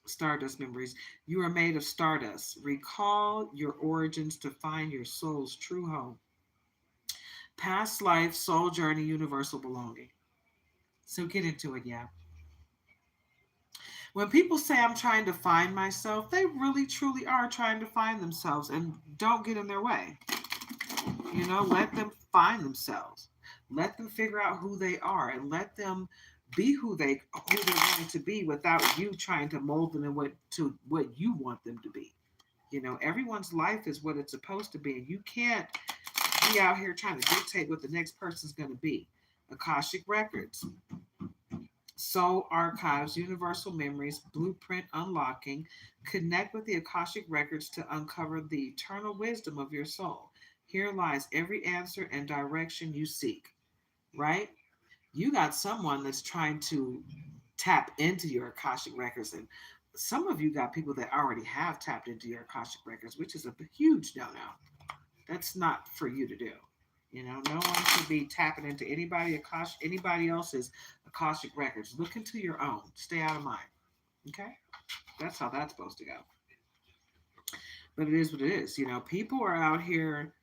Stardust memories. You are made of stardust. Recall your origins to find your soul's true home. Past life, soul journey, universal belonging. So get into it, yeah. When people say I'm trying to find myself, they really truly are trying to find themselves, and don't get in their way. Let them find themselves. Let them figure out who they are, and let them be who they're going to be without you trying to mold them in what you want them to be. Everyone's life is what it's supposed to be, and you can't be out here trying to dictate what the next person's going to be. Akashic records, soul archives, universal memories, blueprint unlocking. Connect with the Akashic records to uncover the eternal wisdom of your soul. Here lies every answer and direction you seek, right? You got someone that's trying to tap into your Akashic records, and some of you got people that already have tapped into your Akashic records, which is a huge no-no. That's not for you to do. No one should be tapping into anybody else's Akashic records. Look into your own. Stay out of mine. Okay? That's how that's supposed to go. But it is what it is. People are out here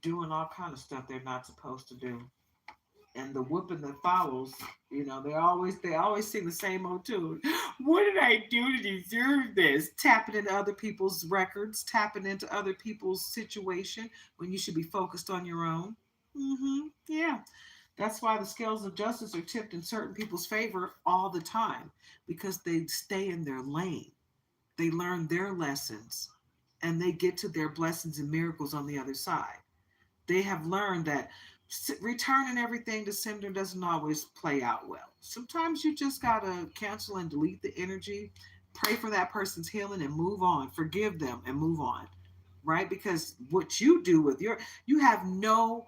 doing all kind of stuff they're not supposed to do. And the whooping that follows, they always sing the same old tune. What did I do to deserve this? Tapping into other people's records, tapping into other people's situation when you should be focused on your own. Yeah, that's why the scales of justice are tipped in certain people's favor all the time, because they stay in their lane. They learn their lessons, and they get to their blessings and miracles on the other side. They have learned that Returning everything to sender doesn't always play out well. Sometimes you just gotta cancel and delete the energy, pray for that person's healing, and move on. Forgive them and move on, right? Because what you do with you have no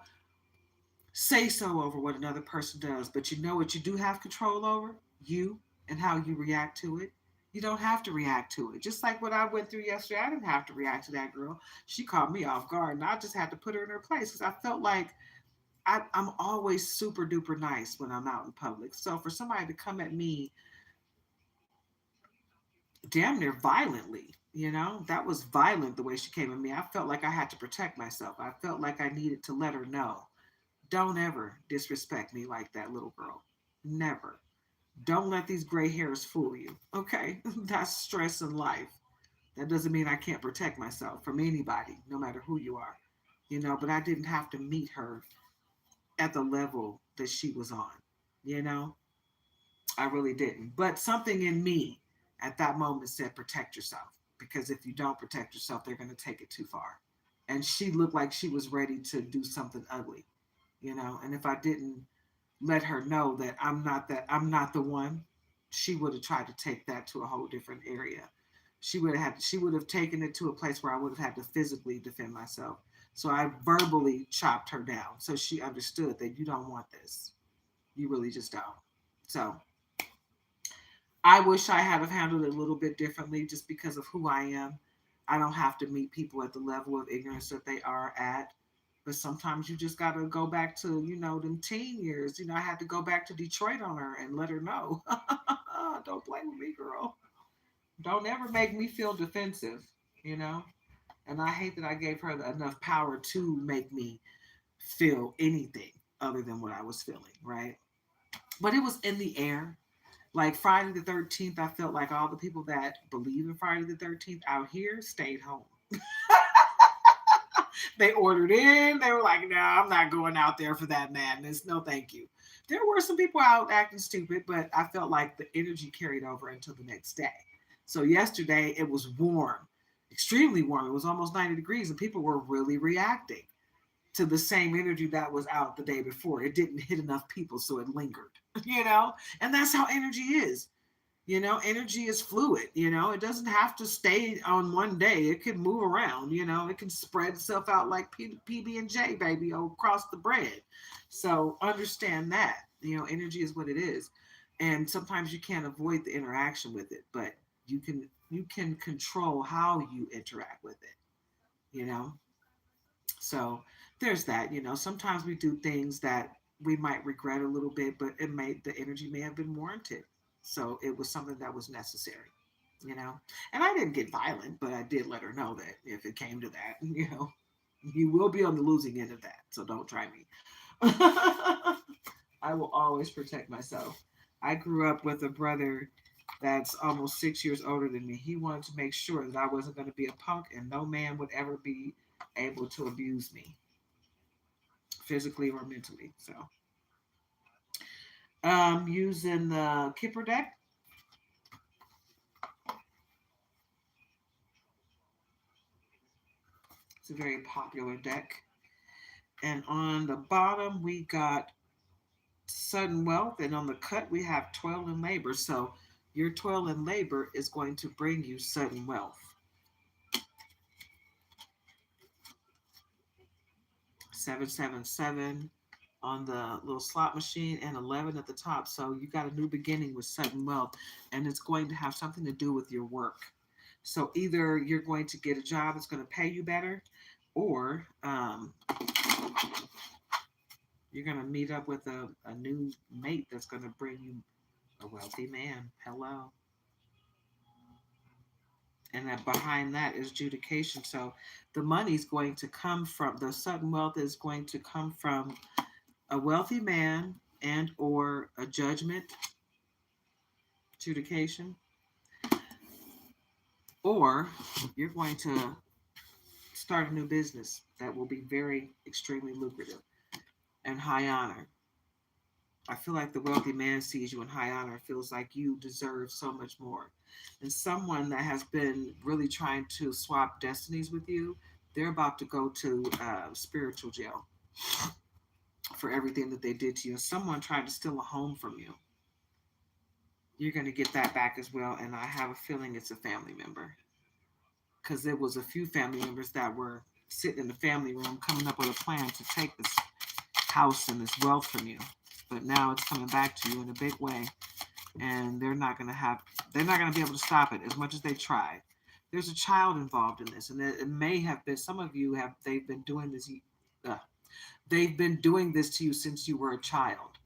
say so over what another person does, but you know what you do have control over? You and how you react to it. You don't have to react to it. Just like what I went through yesterday, I didn't have to react to that girl. She caught me off guard, and I just had to put her in her place because I felt like I'm always super duper nice when I'm out in public. So for somebody to come at me damn near violently, that was violent the way she came at me. I felt like I had to protect myself. I felt like I needed to let her know, don't ever disrespect me like that, little girl. Never. Don't let these gray hairs fool you. Okay? That's stress in life. That doesn't mean I can't protect myself from anybody, no matter who you are. But I didn't have to meet her at the level that she was on. You know, I really didn't. But something in me at that moment said, protect yourself. Because if you don't protect yourself, they're going to take it too far. And she looked like she was ready to do something ugly, And if I didn't let her know that I'm not the one, she would have tried to take that to a whole different area. She would have taken it to a place where I would have had to physically defend myself. So I verbally chopped her down so she understood that you don't want this. You really just don't. So I wish I had have handled it a little bit differently just because of who I am. I don't have to meet people at the level of ignorance that they are at. But sometimes you just got to go back to, them teen years. I had to go back to Detroit on her and let her know. Don't play with me, girl. Don't ever make me feel defensive, you know? And I hate that I gave her enough power to make me feel anything other than what I was feeling, right? But it was in the air. Like Friday the 13th, I felt like all the people that believe in Friday the 13th out here stayed home. They ordered in. They were like, no, I'm not going out there for that madness. No, thank you. There were some people out acting stupid, but I felt like the energy carried over until the next day. So yesterday it was warm, extremely warm. It was almost 90 degrees, and people were really reacting to the same energy that was out the day before. It didn't hit enough people, so it lingered, And that's how energy is. Energy is fluid. It doesn't have to stay on one day. It can move around. It can spread itself out like PB and J, baby, across the bread. So understand that. Energy is what it is, and sometimes you can't avoid the interaction with it, but you can control how you interact with it. You know, so there's that. Sometimes we do things that we might regret a little bit, but the energy may have been warranted. So it was something that was necessary, you know. And I didn't get violent, but I did let her know that if it came to that, you will be on the losing end of that. So don't try me. I will always protect myself. I grew up with a brother that's almost 6 years older than me. He wanted to make sure that I wasn't going to be a punk and no man would ever be able to abuse me physically or mentally. So, using the Kipper deck, it's a very popular deck. And on the bottom, we got sudden wealth, and on the cut, we have toil and labor. So, your toil and labor is going to bring you sudden wealth. 777 on the little slot machine and 11 at the top. So you got a new beginning with sudden wealth, and it's going to have something to do with your work. So either you're going to get a job that's going to pay you better, or you're going to meet up with a new mate that's going to bring you a wealthy man. Hello. And that behind that is judication. So the money's going to come from the sudden wealth is going to come from a wealthy man and or a judgment, adjudication, or you're going to start a new business that will be very extremely lucrative and high honor. I feel like the wealthy man sees you in high honor, feels like you deserve so much more. And someone that has been really trying to swap destinies with you, they're about to go to spiritual jail. for everything that they did to you. If someone tried to steal a home from you, you're going to get that back as well. And I have a feeling it's a family member, because there was a few family members that were sitting in the family room coming up with a plan to take this house and this wealth from you. But now it's coming back to you in a big way, and they're not going to be able to stop it as much as they try. There's a child involved in this, and it may have been some of you have they've been doing this. Uh, they've been doing this to you since you were a child.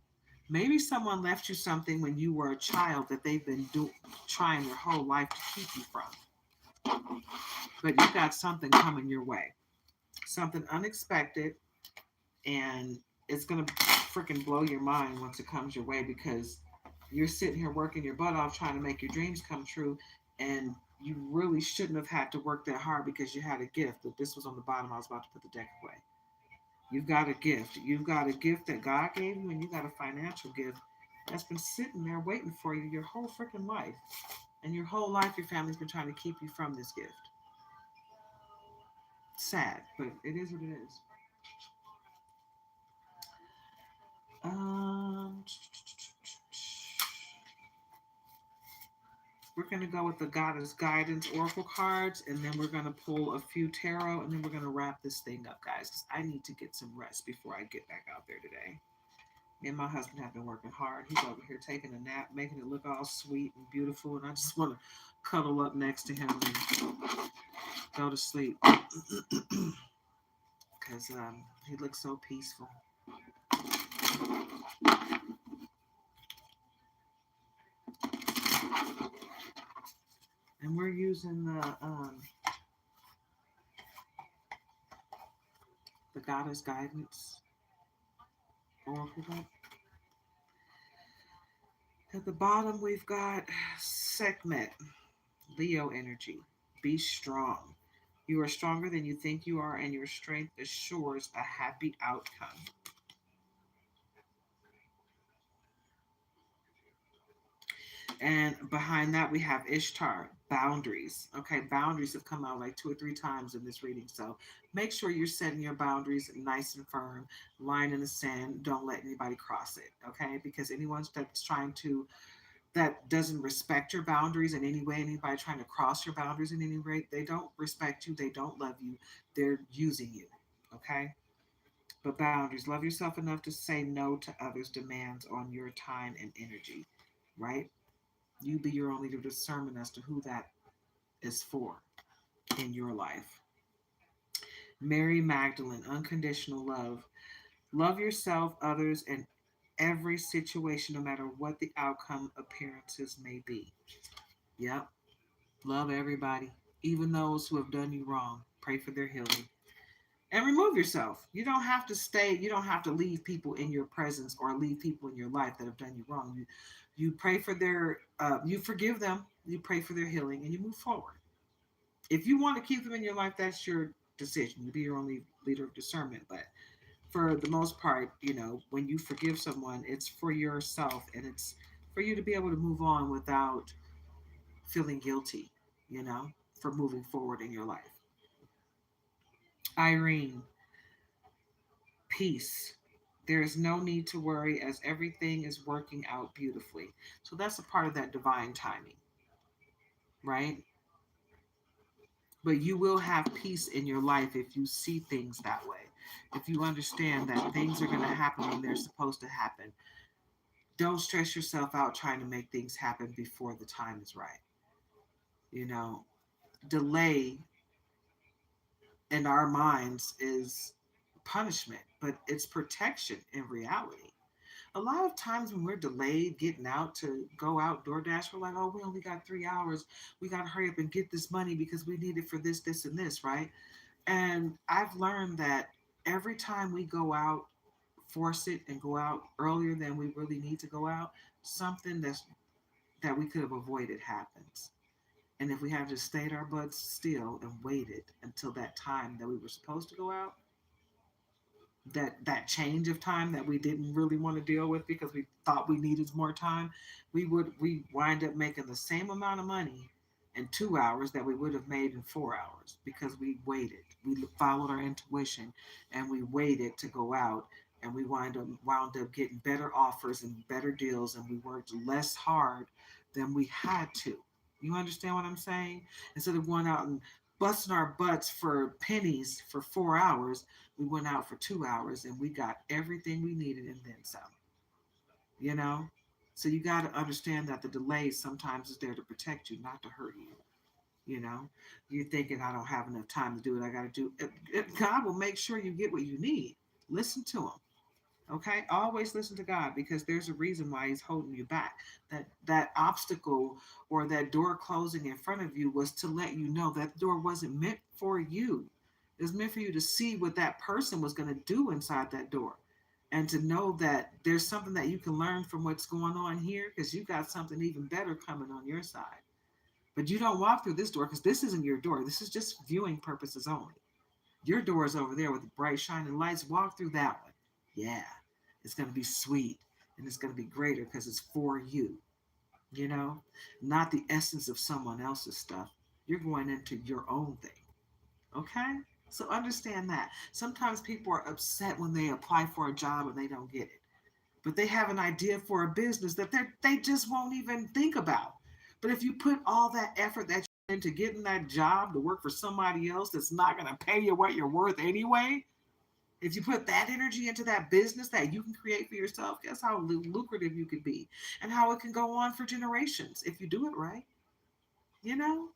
Maybe someone left you something when you were a child that they've been trying their whole life to keep you from. But you got something coming your way, something unexpected, and it's gonna freaking blow your mind once it comes your way, because you're sitting here working your butt off trying to make your dreams come true, and you really shouldn't have had to work that hard because you had a gift. But this was on the bottom. I was about to put the deck away. You've got a gift. You've got a gift that God gave you, and you got a financial gift that's been sitting there waiting for you your whole freaking life. And your whole life, your family's been trying to keep you from this gift. Sad, but it is what it is. Um, we're going to go with the Goddess Guidance Oracle cards, and then we're going to pull a few tarot, and then we're going to wrap this thing up, guys, because I need to get some rest before I get back out there today. Me and my husband have been working hard. He's over here taking a nap, making it look all sweet and beautiful, and I just want to cuddle up next to him and go to sleep because he looks so peaceful. And we're using the Goddess Guidance Oracle deck. At the bottom, we've got Sekhmet, Leo energy. Be strong. You are stronger than you think you are, and your strength assures a happy outcome. And behind that, we have Ishtar, boundaries. Okay, boundaries have come out like 2 or 3 times in this reading. So make sure you're setting your boundaries nice and firm, line in the sand. Don't let anybody cross it. Okay, because anyone that's trying to, that doesn't respect your boundaries in any way, anybody trying to cross your boundaries in any way, they don't respect you, they don't love you, they're using you. Okay, but boundaries, love yourself enough to say no to others' demands on your time and energy, right? You be your only discernment as to who that is for in your life. Mary Magdalene, unconditional love. Love yourself, others, and every situation, no matter what the outcome appearances may be. Yep. Love everybody, even those who have done you wrong. Pray for their healing. And remove yourself. You don't have to stay, you don't have to leave people in your presence or leave people in your life that have done you wrong. You pray for their you forgive them, you pray for their healing, and you move forward. If you want to keep them in your life, that's your decision. You be your only leader of discernment. But for the most part, when you forgive someone, it's for yourself, and it's for you to be able to move on without feeling guilty, you know, for moving forward in your life. Irene, peace. There is no need to worry as everything is working out beautifully. So that's a part of that divine timing, right? But you will have peace in your life if you see things that way. If you understand that things are going to happen when they're supposed to happen. Don't stress yourself out trying to make things happen before the time is right. You know, delay in our minds is punishment, but it's protection in reality. A lot of times when we're delayed getting out to go out DoorDash, we're like, oh, we only got 3 hours. We got to hurry up and get this money because we need it for this, this, and this, right? And I've learned that every time we go out, force it and go out earlier than we really need to go out, something that we could have avoided happens. And if we have just stayed our butts still and waited until that time that we were supposed to go out, that change of time that we didn't really want to deal with because we thought we needed more time, we wind up making the same amount of money in 2 hours that we would have made in 4 hours because we waited. We followed our intuition and we waited to go out and we wound up getting better offers and better deals, and we worked less hard than we had to. You understand what I'm saying? Instead of going out and busting our butts for pennies for 4 hours, we went out for 2 hours and we got everything we needed and then some. You know, so you got to understand that the delay sometimes is there to protect you, not to hurt you. You know, you're thinking, I don't have enough time to do it. I got to do it. God will make sure you get what you need. Listen to him. Okay, always listen to God, because there's a reason why he's holding you back. That obstacle or that door closing in front of you was to let you know that door wasn't meant for you. It was meant for you to see what that person was going to do inside that door, and to know that there's something that you can learn from what's going on here, because you got something even better coming on your side. But you don't walk through this door because this isn't your door. This is just viewing purposes only. Your door is over there with the bright shining lights. Walk through that one. Yeah, it's going to be sweet, and it's going to be greater because it's for you, you know, not the essence of someone else's stuff. You're going into your own thing. Okay? So understand that. Sometimes people are upset when they apply for a job and they don't get it, but they have an idea for a business that they just won't even think about. But if you put all that effort that you into getting that job to work for somebody else that's not going to pay you what you're worth anyway, if you put that energy into that business that you can create for yourself, guess how lucrative you could be, and how it can go on for generations if you do it right. You know?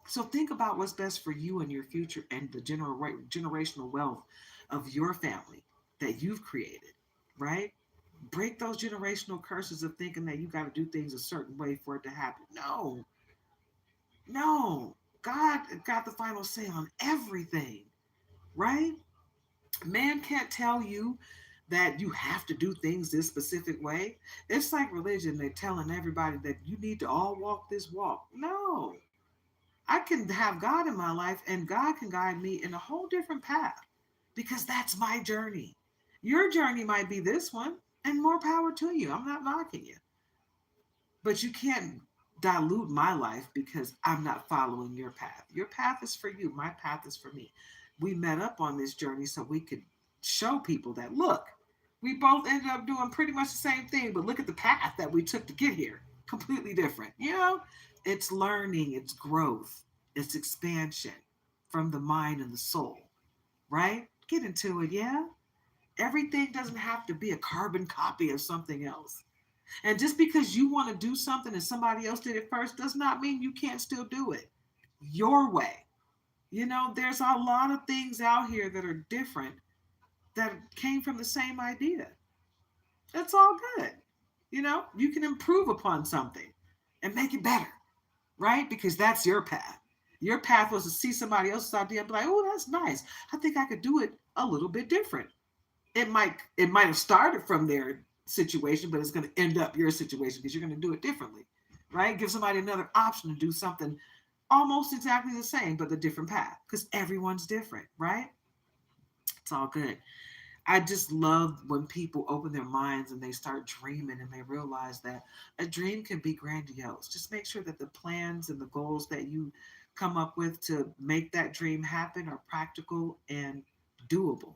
So think about what's best for you and your future and the generational wealth of your family that you've created, right? Break those generational curses of thinking that you got to do things a certain way for it to happen. No, no. God got the final say on everything, right? Man can't tell you that you have to do things this specific way. It's like religion. They're telling everybody that you need to all walk this walk. No, I can have God in my life, and God can guide me in a whole different path, because that's my journey. Your journey might be this one, and more power to you. I'm not knocking you, but you can't dilute my life because I'm not following your path. Your path is for you. My path is for me. We met up on this journey so we could show people that, look, we both ended up doing pretty much the same thing, but look at the path that we took to get here. Completely different. You know, it's learning, it's growth, it's expansion from the mind and the soul, right? Get into it, yeah? Everything doesn't have to be a carbon copy of something else. And just because you want to do something and somebody else did it first does not mean you can't still do it your way. You know, there's a lot of things out here that are different that came from the same idea. That's all good. You know, you can improve upon something and make it better, right? Because that's your path. Your path was to see somebody else's idea and be like, oh, that's nice. I think I could do it a little bit different. It might have started from their situation, but it's going to end up your situation because you're going to do it differently, right? Give somebody another option to do something almost exactly the same, but a different path, because everyone's different, right? It's all good. I just love when people open their minds and they start dreaming and they realize that a dream can be grandiose. Just make sure that the plans and the goals that you come up with to make that dream happen are practical and doable,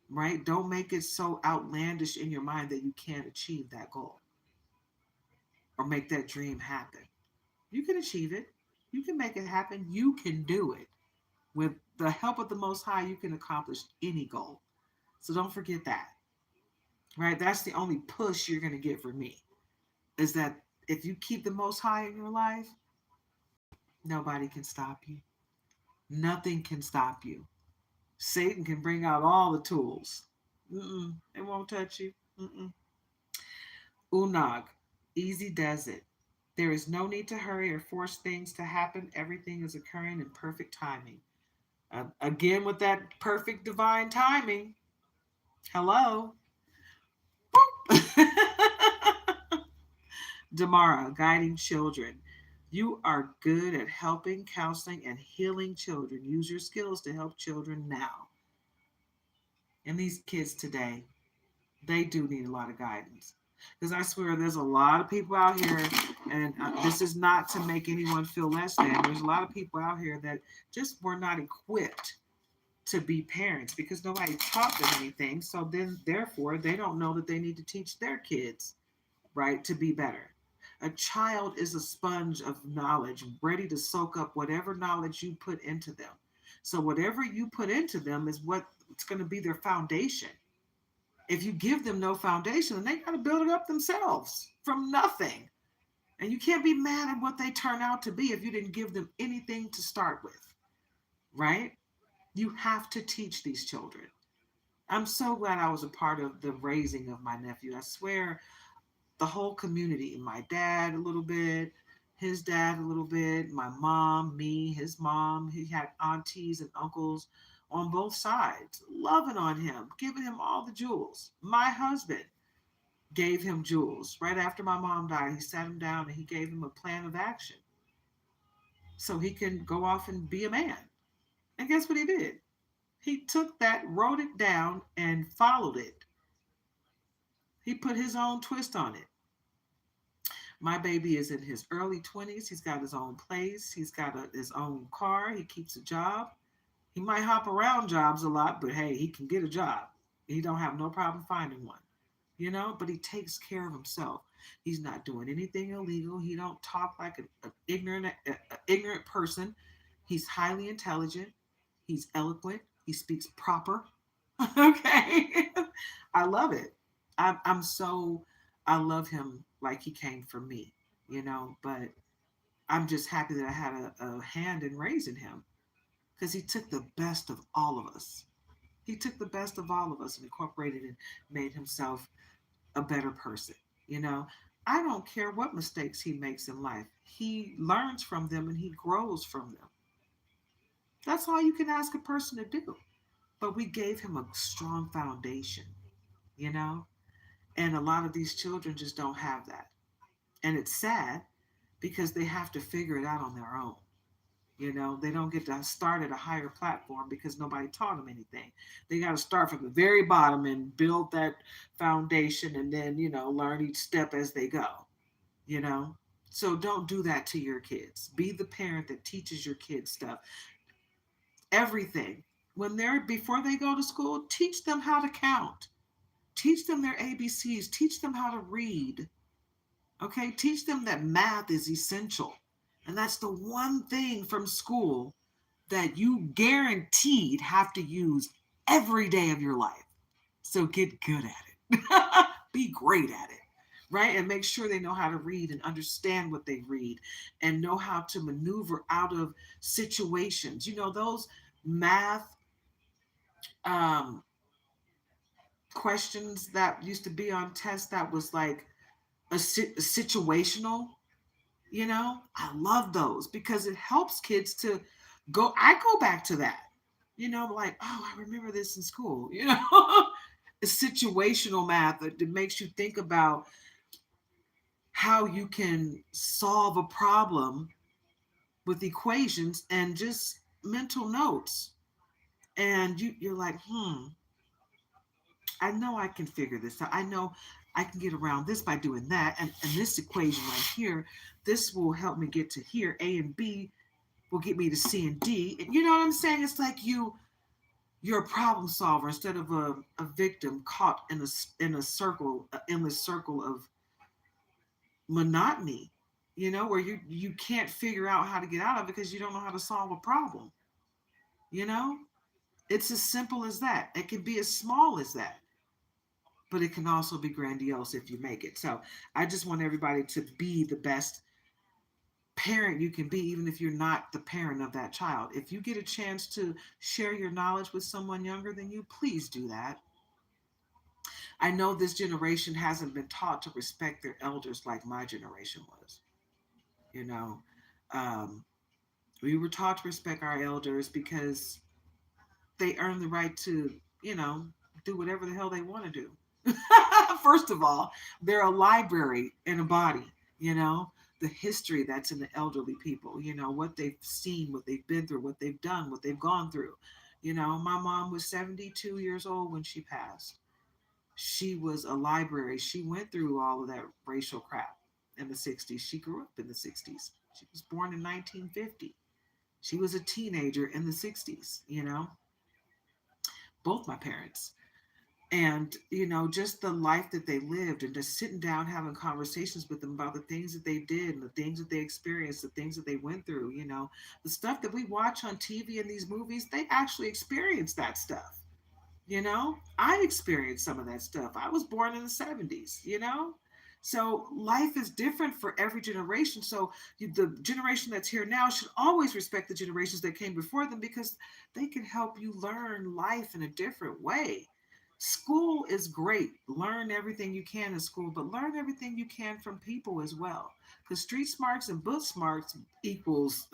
right? Don't make it so outlandish in your mind that you can't achieve that goal or make that dream happen. You can achieve it. You can make it happen. You can do it. With the help of the Most High, you can accomplish any goal. So don't forget that, right? That's the only push you're going to get from me, is that if you keep the Most High in your life, nobody can stop you. Nothing can stop you. Satan can bring out all the tools. It won't touch you. Unag, easy does it. There is no need to hurry or force things to happen. Everything is occurring in perfect timing. Again, with that perfect divine timing. Hello. Damara, guiding children. You are good at helping, counseling, and healing children. Use your skills to help children now. And these kids today, they do need a lot of guidance. Because I swear there's a lot of people out here, and this is not to make anyone feel less than. There's a lot of people out here that just were not equipped to be parents because nobody taught them anything. So then, therefore, they don't know that they need to teach their kids, right, to be better. A child is a sponge of knowledge, ready to soak up whatever knowledge you put into them. So, whatever you put into them is what's going to be their foundation. If you give them no foundation, then they got to build it up themselves from nothing. And you can't be mad at what they turn out to be if you didn't give them anything to start with, right? You have to teach these children. I'm so glad I was a part of the raising of my nephew. I swear, the whole community, my dad a little bit, his dad a little bit, my mom, me, his mom. He had aunties and uncles on both sides, loving on him, giving him all the jewels. My husband gave him jewels. Right after my mom died, he sat him down and he gave him a plan of action so he can go off and be a man. And guess what he did? He took that, wrote it down, and followed it. He put his own twist on it. My baby is in his early 20s. He's got his own place. He's got his own car. He keeps a job. He might hop around jobs a lot, but hey, he can get a job. He don't have no problem finding one, but he takes care of himself. He's not doing anything illegal. He don't talk like an ignorant person. He's highly intelligent. He's eloquent. He speaks proper. Okay. I love it. I'm so, I love him like he came from me, but I'm just happy that I had a hand in raising him because he took the best of all of us. He took the best of all of us and incorporated and made himself a better person. You know, I don't care what mistakes he makes in life. He learns from them and he grows from them. That's all you can ask a person to do. But we gave him a strong foundation, you know? And a lot of these children just don't have that. And it's sad because they have to figure it out on their own. They don't get to start at a higher platform because nobody taught them anything. They got to start from the very bottom and build that foundation and then, learn each step as they go, you know? So don't do that to your kids. Be the parent that teaches your kids stuff. Everything. Before they go to school, teach them how to count. Teach them their ABCs. Teach them how to read. Okay? Teach them that math is essential. And that's the one thing from school that you guaranteed have to use every day of your life. So get good at it. Be great at it. Right? And make sure they know how to read and understand what they read and know how to maneuver out of situations. Those math um, questions that used to be on tests that was like a situational. I love those because it helps kids to go. I go back to that, like, oh, I remember this in school. A situational math that makes you think about how you can solve a problem with equations and just mental notes. And you're like, I know I can figure this out. I know I can get around this by doing that. And this equation right here, this will help me get to here. A and B will get me to C and D. And you know what I'm saying? It's like you're a problem solver instead of a victim caught in a circle, an endless circle of monotony, where you can't figure out how to get out of it because you don't know how to solve a problem. You know? It's as simple as that. It can be as small as that, but it can also be grandiose if you make it. So I just want everybody to be the best parent you can be, even if you're not the parent of that child. If you get a chance to share your knowledge with someone younger than you, please do that. I know this generation hasn't been taught to respect their elders like my generation was. You know, um, we were taught to respect our elders because they earn the right to, you know, do whatever the hell they want to do. First of all, they're a library in a body, you know, the history that's in the elderly people, what they've seen, what they've been through, what they've done, what they've gone through. My mom was 72 years old when she passed. She was a library. She went through all of that racial crap in the 60s. She grew up in the 60s. She was born in 1950. She was a teenager in the 60s. both my parents. And, just the life that they lived, and just sitting down having conversations with them about the things that they did and the things that they experienced, the things that they went through, the stuff that we watch on TV and these movies, they actually experienced that stuff. I experienced some of that stuff. I was born in the 70s. So life is different for every generation. So the generation that's here now should always respect the generations that came before them, because they can help you learn life in a different way. School is great. Learn everything you can in school, but learn everything you can from people as well. Because street smarts and book smarts equals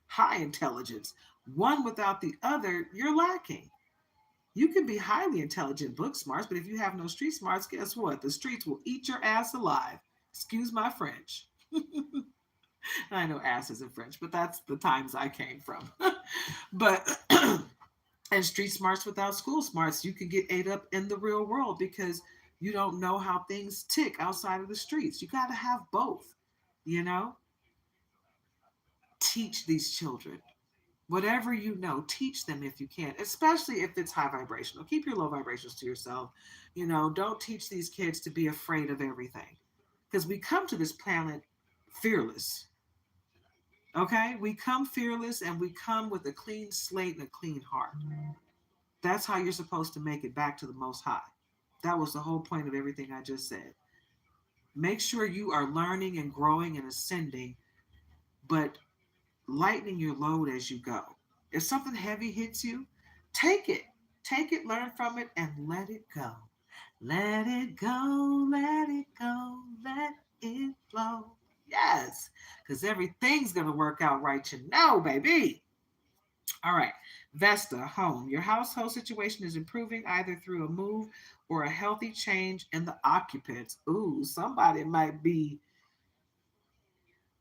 high intelligence. One without the other, you're lacking. You can be highly intelligent book smarts, but if you have no street smarts, guess what? The streets will eat your ass alive. Excuse my French. I know ass isn't French, but that's the times I came from. But and street smarts without school smarts, you can get ate up in the real world because you don't know how things tick outside of the streets. You got to have both, you know? Teach these children. Whatever you know, teach them if you can, especially if it's high vibrational. Keep your low vibrations to yourself. Don't teach these kids to be afraid of everything, because we come to this planet fearless. Okay? We come fearless, and we come with a clean slate and a clean heart. That's how you're supposed to make it back to the Most High. That was the whole point of everything I just said. Make sure you are learning and growing and ascending, but lightening your load as you go. If something heavy hits you, take it. Take it, learn from it, and let it go. Let it go, let it go, let it flow. Yes, because everything's going to work out right, baby. All right. Vesta, home. Your household situation is improving either through a move or a healthy change in the occupants. Ooh, somebody might be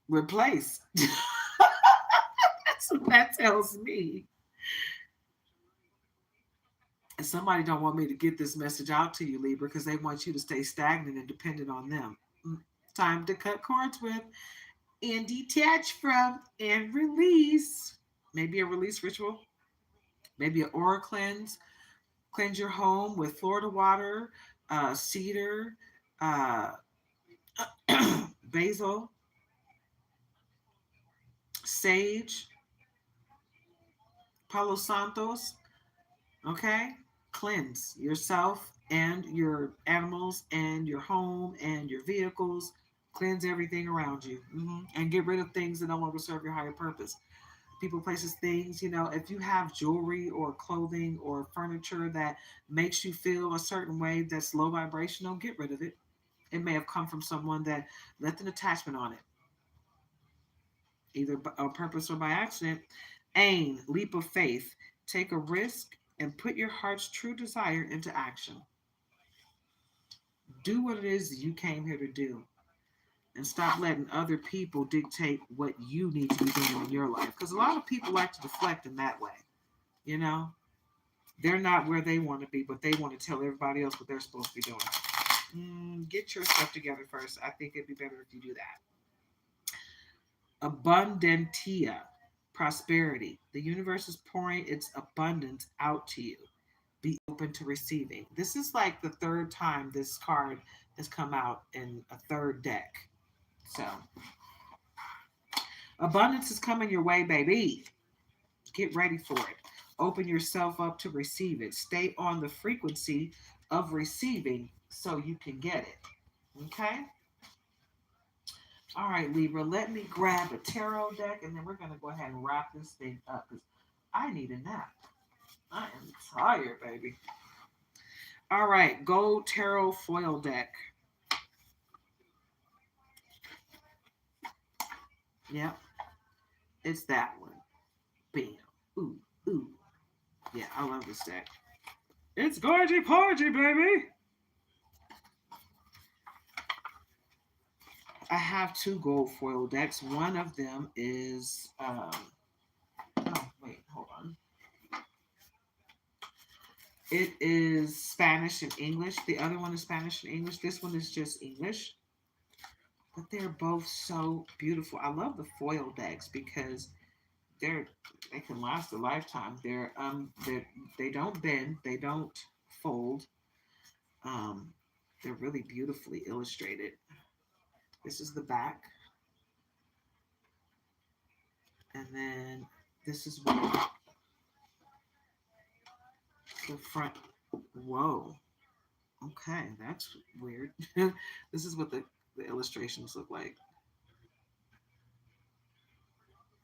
replaced. That's what that tells me. And somebody don't want me to get this message out to you, Libra, because they want you to stay stagnant and dependent on them. Time to cut cords with and detach from and release. Maybe a release ritual, maybe an aura cleanse. Cleanse your home with Florida water, cedar, uh, basil, sage, Palo Santos. Okay? Cleanse yourself and your animals and your home and your vehicles. Cleanse everything around you. And get rid of things that no longer serve your higher purpose. People, places, things. If you have jewelry or clothing or furniture that makes you feel a certain way that's low vibrational, get rid of it. It may have come from someone that left an attachment on it, either on purpose or by accident. Aim, leap of faith. Take a risk and put your heart's true desire into action. Do what it is you came here to do, and stop letting other people dictate what you need to be doing in your life. Because a lot of people like to deflect in that way. You know, they're not where they want to be, but they want to tell everybody else what they're supposed to be doing. Get your stuff together first. I think it'd be better if you do that. Abundantia, prosperity. The universe is pouring its abundance out to you. Be open to receiving. This is like the third time this card has come out in a third deck. So, abundance is coming your way, baby. Get ready for it. Open yourself up to receive it. Stay on the frequency of receiving so you can get it. Okay? All right, Libra, let me grab a tarot deck, and then we're going to go ahead and wrap this thing up because I need a nap. I am tired, baby. All right, gold tarot foil deck. Yep, it's that one. Bam. Ooh, ooh. Yeah, I love this deck. It's gorgy porgy, baby. I have two gold foil decks. One of them is oh wait, hold on. It is Spanish and English. The other one is Spanish and English. This one is just English. But they're both so beautiful. I love the foil decks because they're they can last a lifetime. They don't bend, they don't fold. Um, they're really beautifully illustrated. This is the back, and then this is what the front. Whoa. Okay, that's weird. This is what the illustrations look like,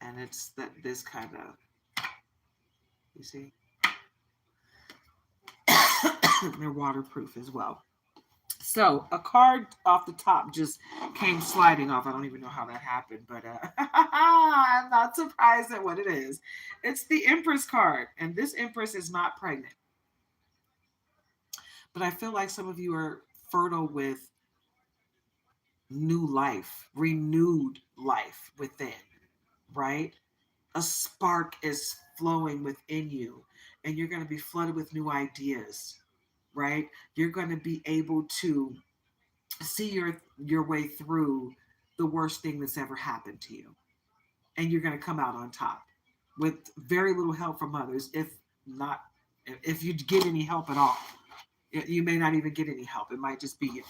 and it's that this kind of, you see, they're waterproof as well. So a card off the top just came sliding off. I don't even know how that happened, but I'm not surprised at what it is. It's the Empress card, and this Empress is not pregnant. But I feel like some of you are fertile with new life, renewed life within, right? A spark is flowing within you, and you're going to be flooded with new ideas, right? You're going to be able to see your way through the worst thing that's ever happened to you, and you're going to come out on top with very little help from others, if not, if you get any help at all. You may not even get any help. It might just be you.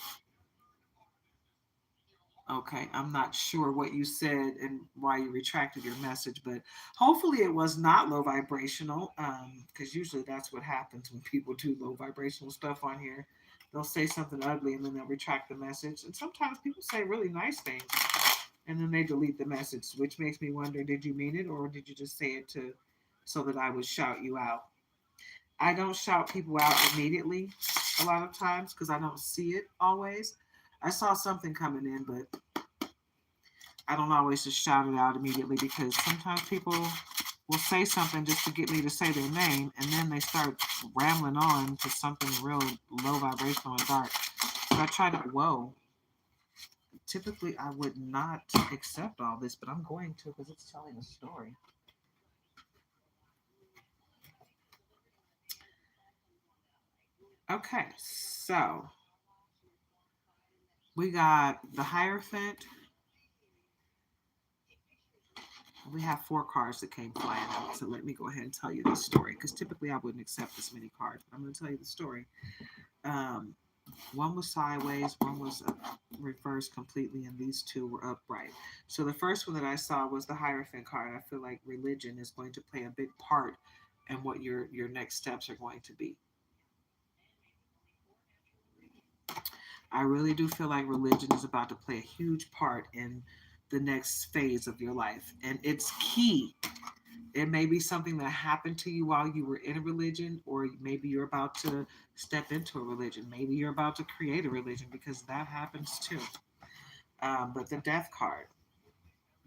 Okay, I'm not sure what you said and why you retracted your message, but hopefully it was not low vibrational, because usually that's what happens when people do low vibrational stuff on here. They'll say something ugly and then they'll retract the message. And sometimes people say really nice things and then they delete the message, which makes me wonder, did you mean it or did you just say it to so that I would shout you out? I don't shout people out immediately a lot of times because I don't see it always. I saw something coming in, but I don't always just shout it out immediately because sometimes people will say something just to get me to say their name and then they start rambling on to something real low vibrational and dark. So I try to, whoa. Typically, I would not accept all this, but I'm going to because it's telling a story. Okay, so we got the Hierophant. We have four cards that came flying out. So let me go ahead and tell you this story because typically I wouldn't accept this many cards, but I'm going to tell you the story. Um, one was sideways, one was reversed completely, and these two were upright. So the first one that I saw was the Hierophant card. I feel like religion is going to play a big part in what your next steps are going to be. I really do feel like religion is about to play a huge part in the next phase of your life, and it's key. It may be something that happened to you while you were in a religion, or maybe you're about to step into a religion. Maybe you're about to create a religion because that happens too. But the Death card,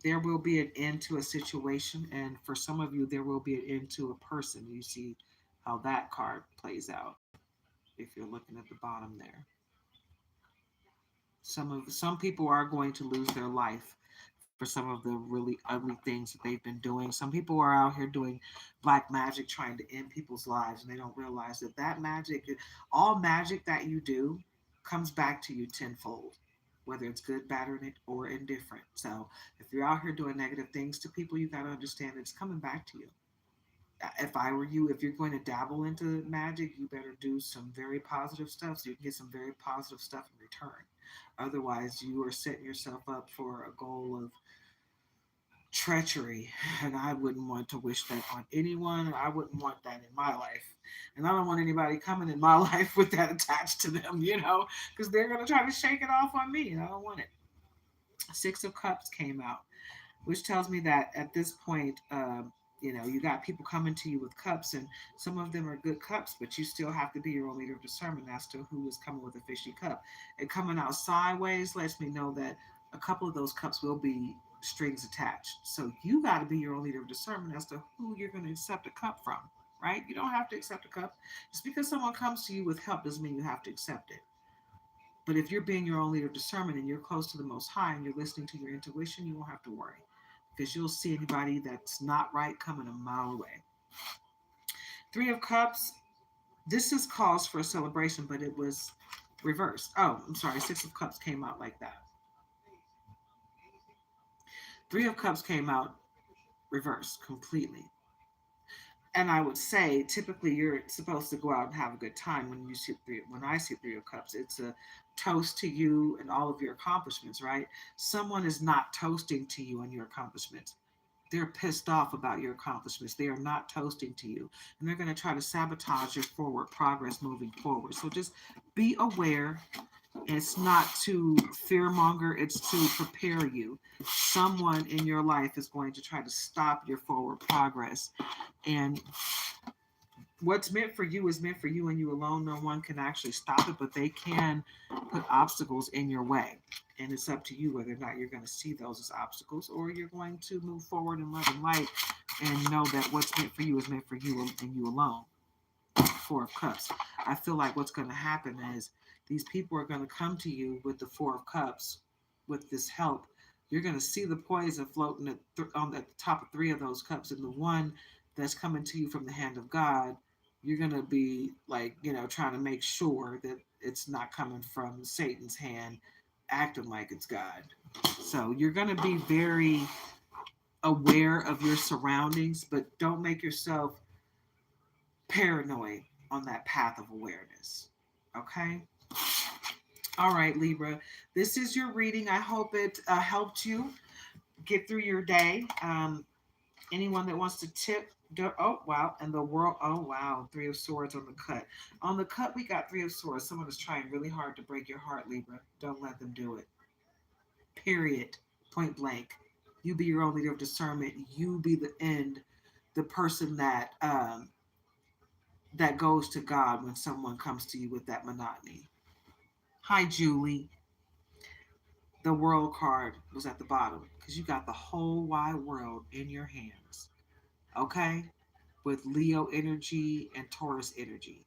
there will be an end to a situation, and for some of you, there will be an end to a person. You see how that card plays out if you're looking at the bottom there. Some people are going to lose their life for some of the really ugly things that they've been doing. Some people are out here doing black magic trying to end people's lives and they don't realize that that magic, all magic that you do comes back to you tenfold, whether it's good, bad, or indifferent. So if you're out here doing negative things to people, you got to understand it's coming back to you. If I were you, if you're going to dabble into magic, you better do some very positive stuff so you can get some very positive stuff in return. Otherwise, you are setting yourself up for a goal of treachery, and I wouldn't want to wish that on anyone. I wouldn't want that in my life, and I don't want anybody coming in my life with that attached to them, because they're going to try to shake it off on me, and I don't want it. Six of Cups came out, which tells me that at this point, you got people coming to you with cups, and some of them are good cups, but you still have to be your own leader of discernment as to who is coming with a fishy cup. And coming out sideways lets me know that a couple of those cups will be strings attached. So you got to be your own leader of discernment as to who you're going to accept a cup from, right? You don't have to accept a cup. Just because someone comes to you with help doesn't mean you have to accept it. But if you're being your own leader of discernment and you're close to the Most High and you're listening to your intuition, you won't have to worry because you'll see anybody that's not right coming a mile away. Three of Cups, this is cause for a celebration, but it was reversed. Oh, I'm sorry. Six of Cups came out like that. Three of Cups came out. reversed completely. And I would say typically you're supposed to go out and have a good time when you see when I see Three of Cups. It's a toast to you and all of your accomplishments, right? Someone is not toasting to you and your accomplishments. They're pissed off about your accomplishments. They are not toasting to you. And they're going to try to sabotage your forward progress moving forward. So just be aware. It's not to fearmonger, it's to prepare you. Someone in your life is going to try to stop your forward progress. And what's meant for you is meant for you and you alone. No one can actually stop it, but they can put obstacles in your way. And it's up to you whether or not you're going to see those as obstacles or you're going to move forward in love and light and know that what's meant for you is meant for you and you alone. Four of Cups. I feel like what's going to happen is these people are going to come to you with the Four of Cups, with this help. You're going to see the poison floating on the top of three of those cups, and the one that's coming to you from the hand of God, you're going to be like, trying to make sure that it's not coming from Satan's hand, acting like it's God. So you're going to be very aware of your surroundings, but don't make yourself paranoid on that path of awareness. Okay? All right, Libra. This is your reading. I hope it helped you get through your day. Anyone that wants to tip, oh, wow. And the world, oh, wow. Three of Swords on the cut. On the cut, we got Three of Swords. Someone is trying really hard to break your heart, Libra. Don't let them do it. Period. Point blank. You be your own leader of discernment. You be the end, the person that goes to God when someone comes to you with that monotony. Hi, Julie. The world card was at the bottom because you got the whole wide world in your hands. Okay? With Leo energy and Taurus energy.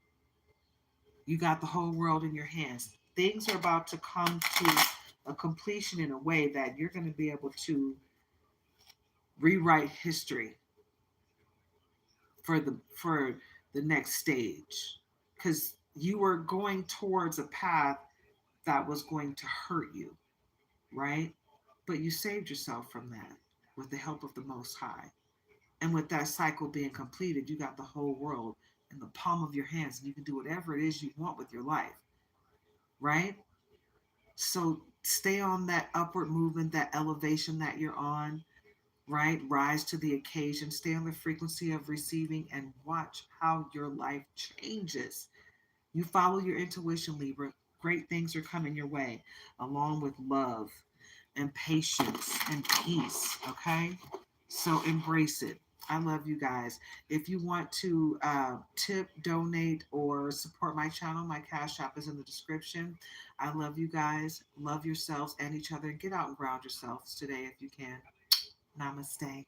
You got the whole world in your hands. Things are about to come to a completion in a way that you're going to be able to rewrite history for the next stage because you were going towards a path that was going to hurt you, right? But you saved yourself from that with the help of the Most High. And with that cycle being completed, you got the whole world in the palm of your hands and you can do whatever it is you want with your life, right? So stay on that upward movement, that elevation that you're on, right? Rise to the occasion, stay on the frequency of receiving, and watch how your life changes. You follow your intuition, Libra. Great things are coming your way, along with love and patience and peace. Okay? So embrace it. I love you guys. If you want to tip, donate, or support my channel, my Cash App is in the description. I love you guys. Love yourselves and each other. Get out and ground yourselves today if you can. Namaste.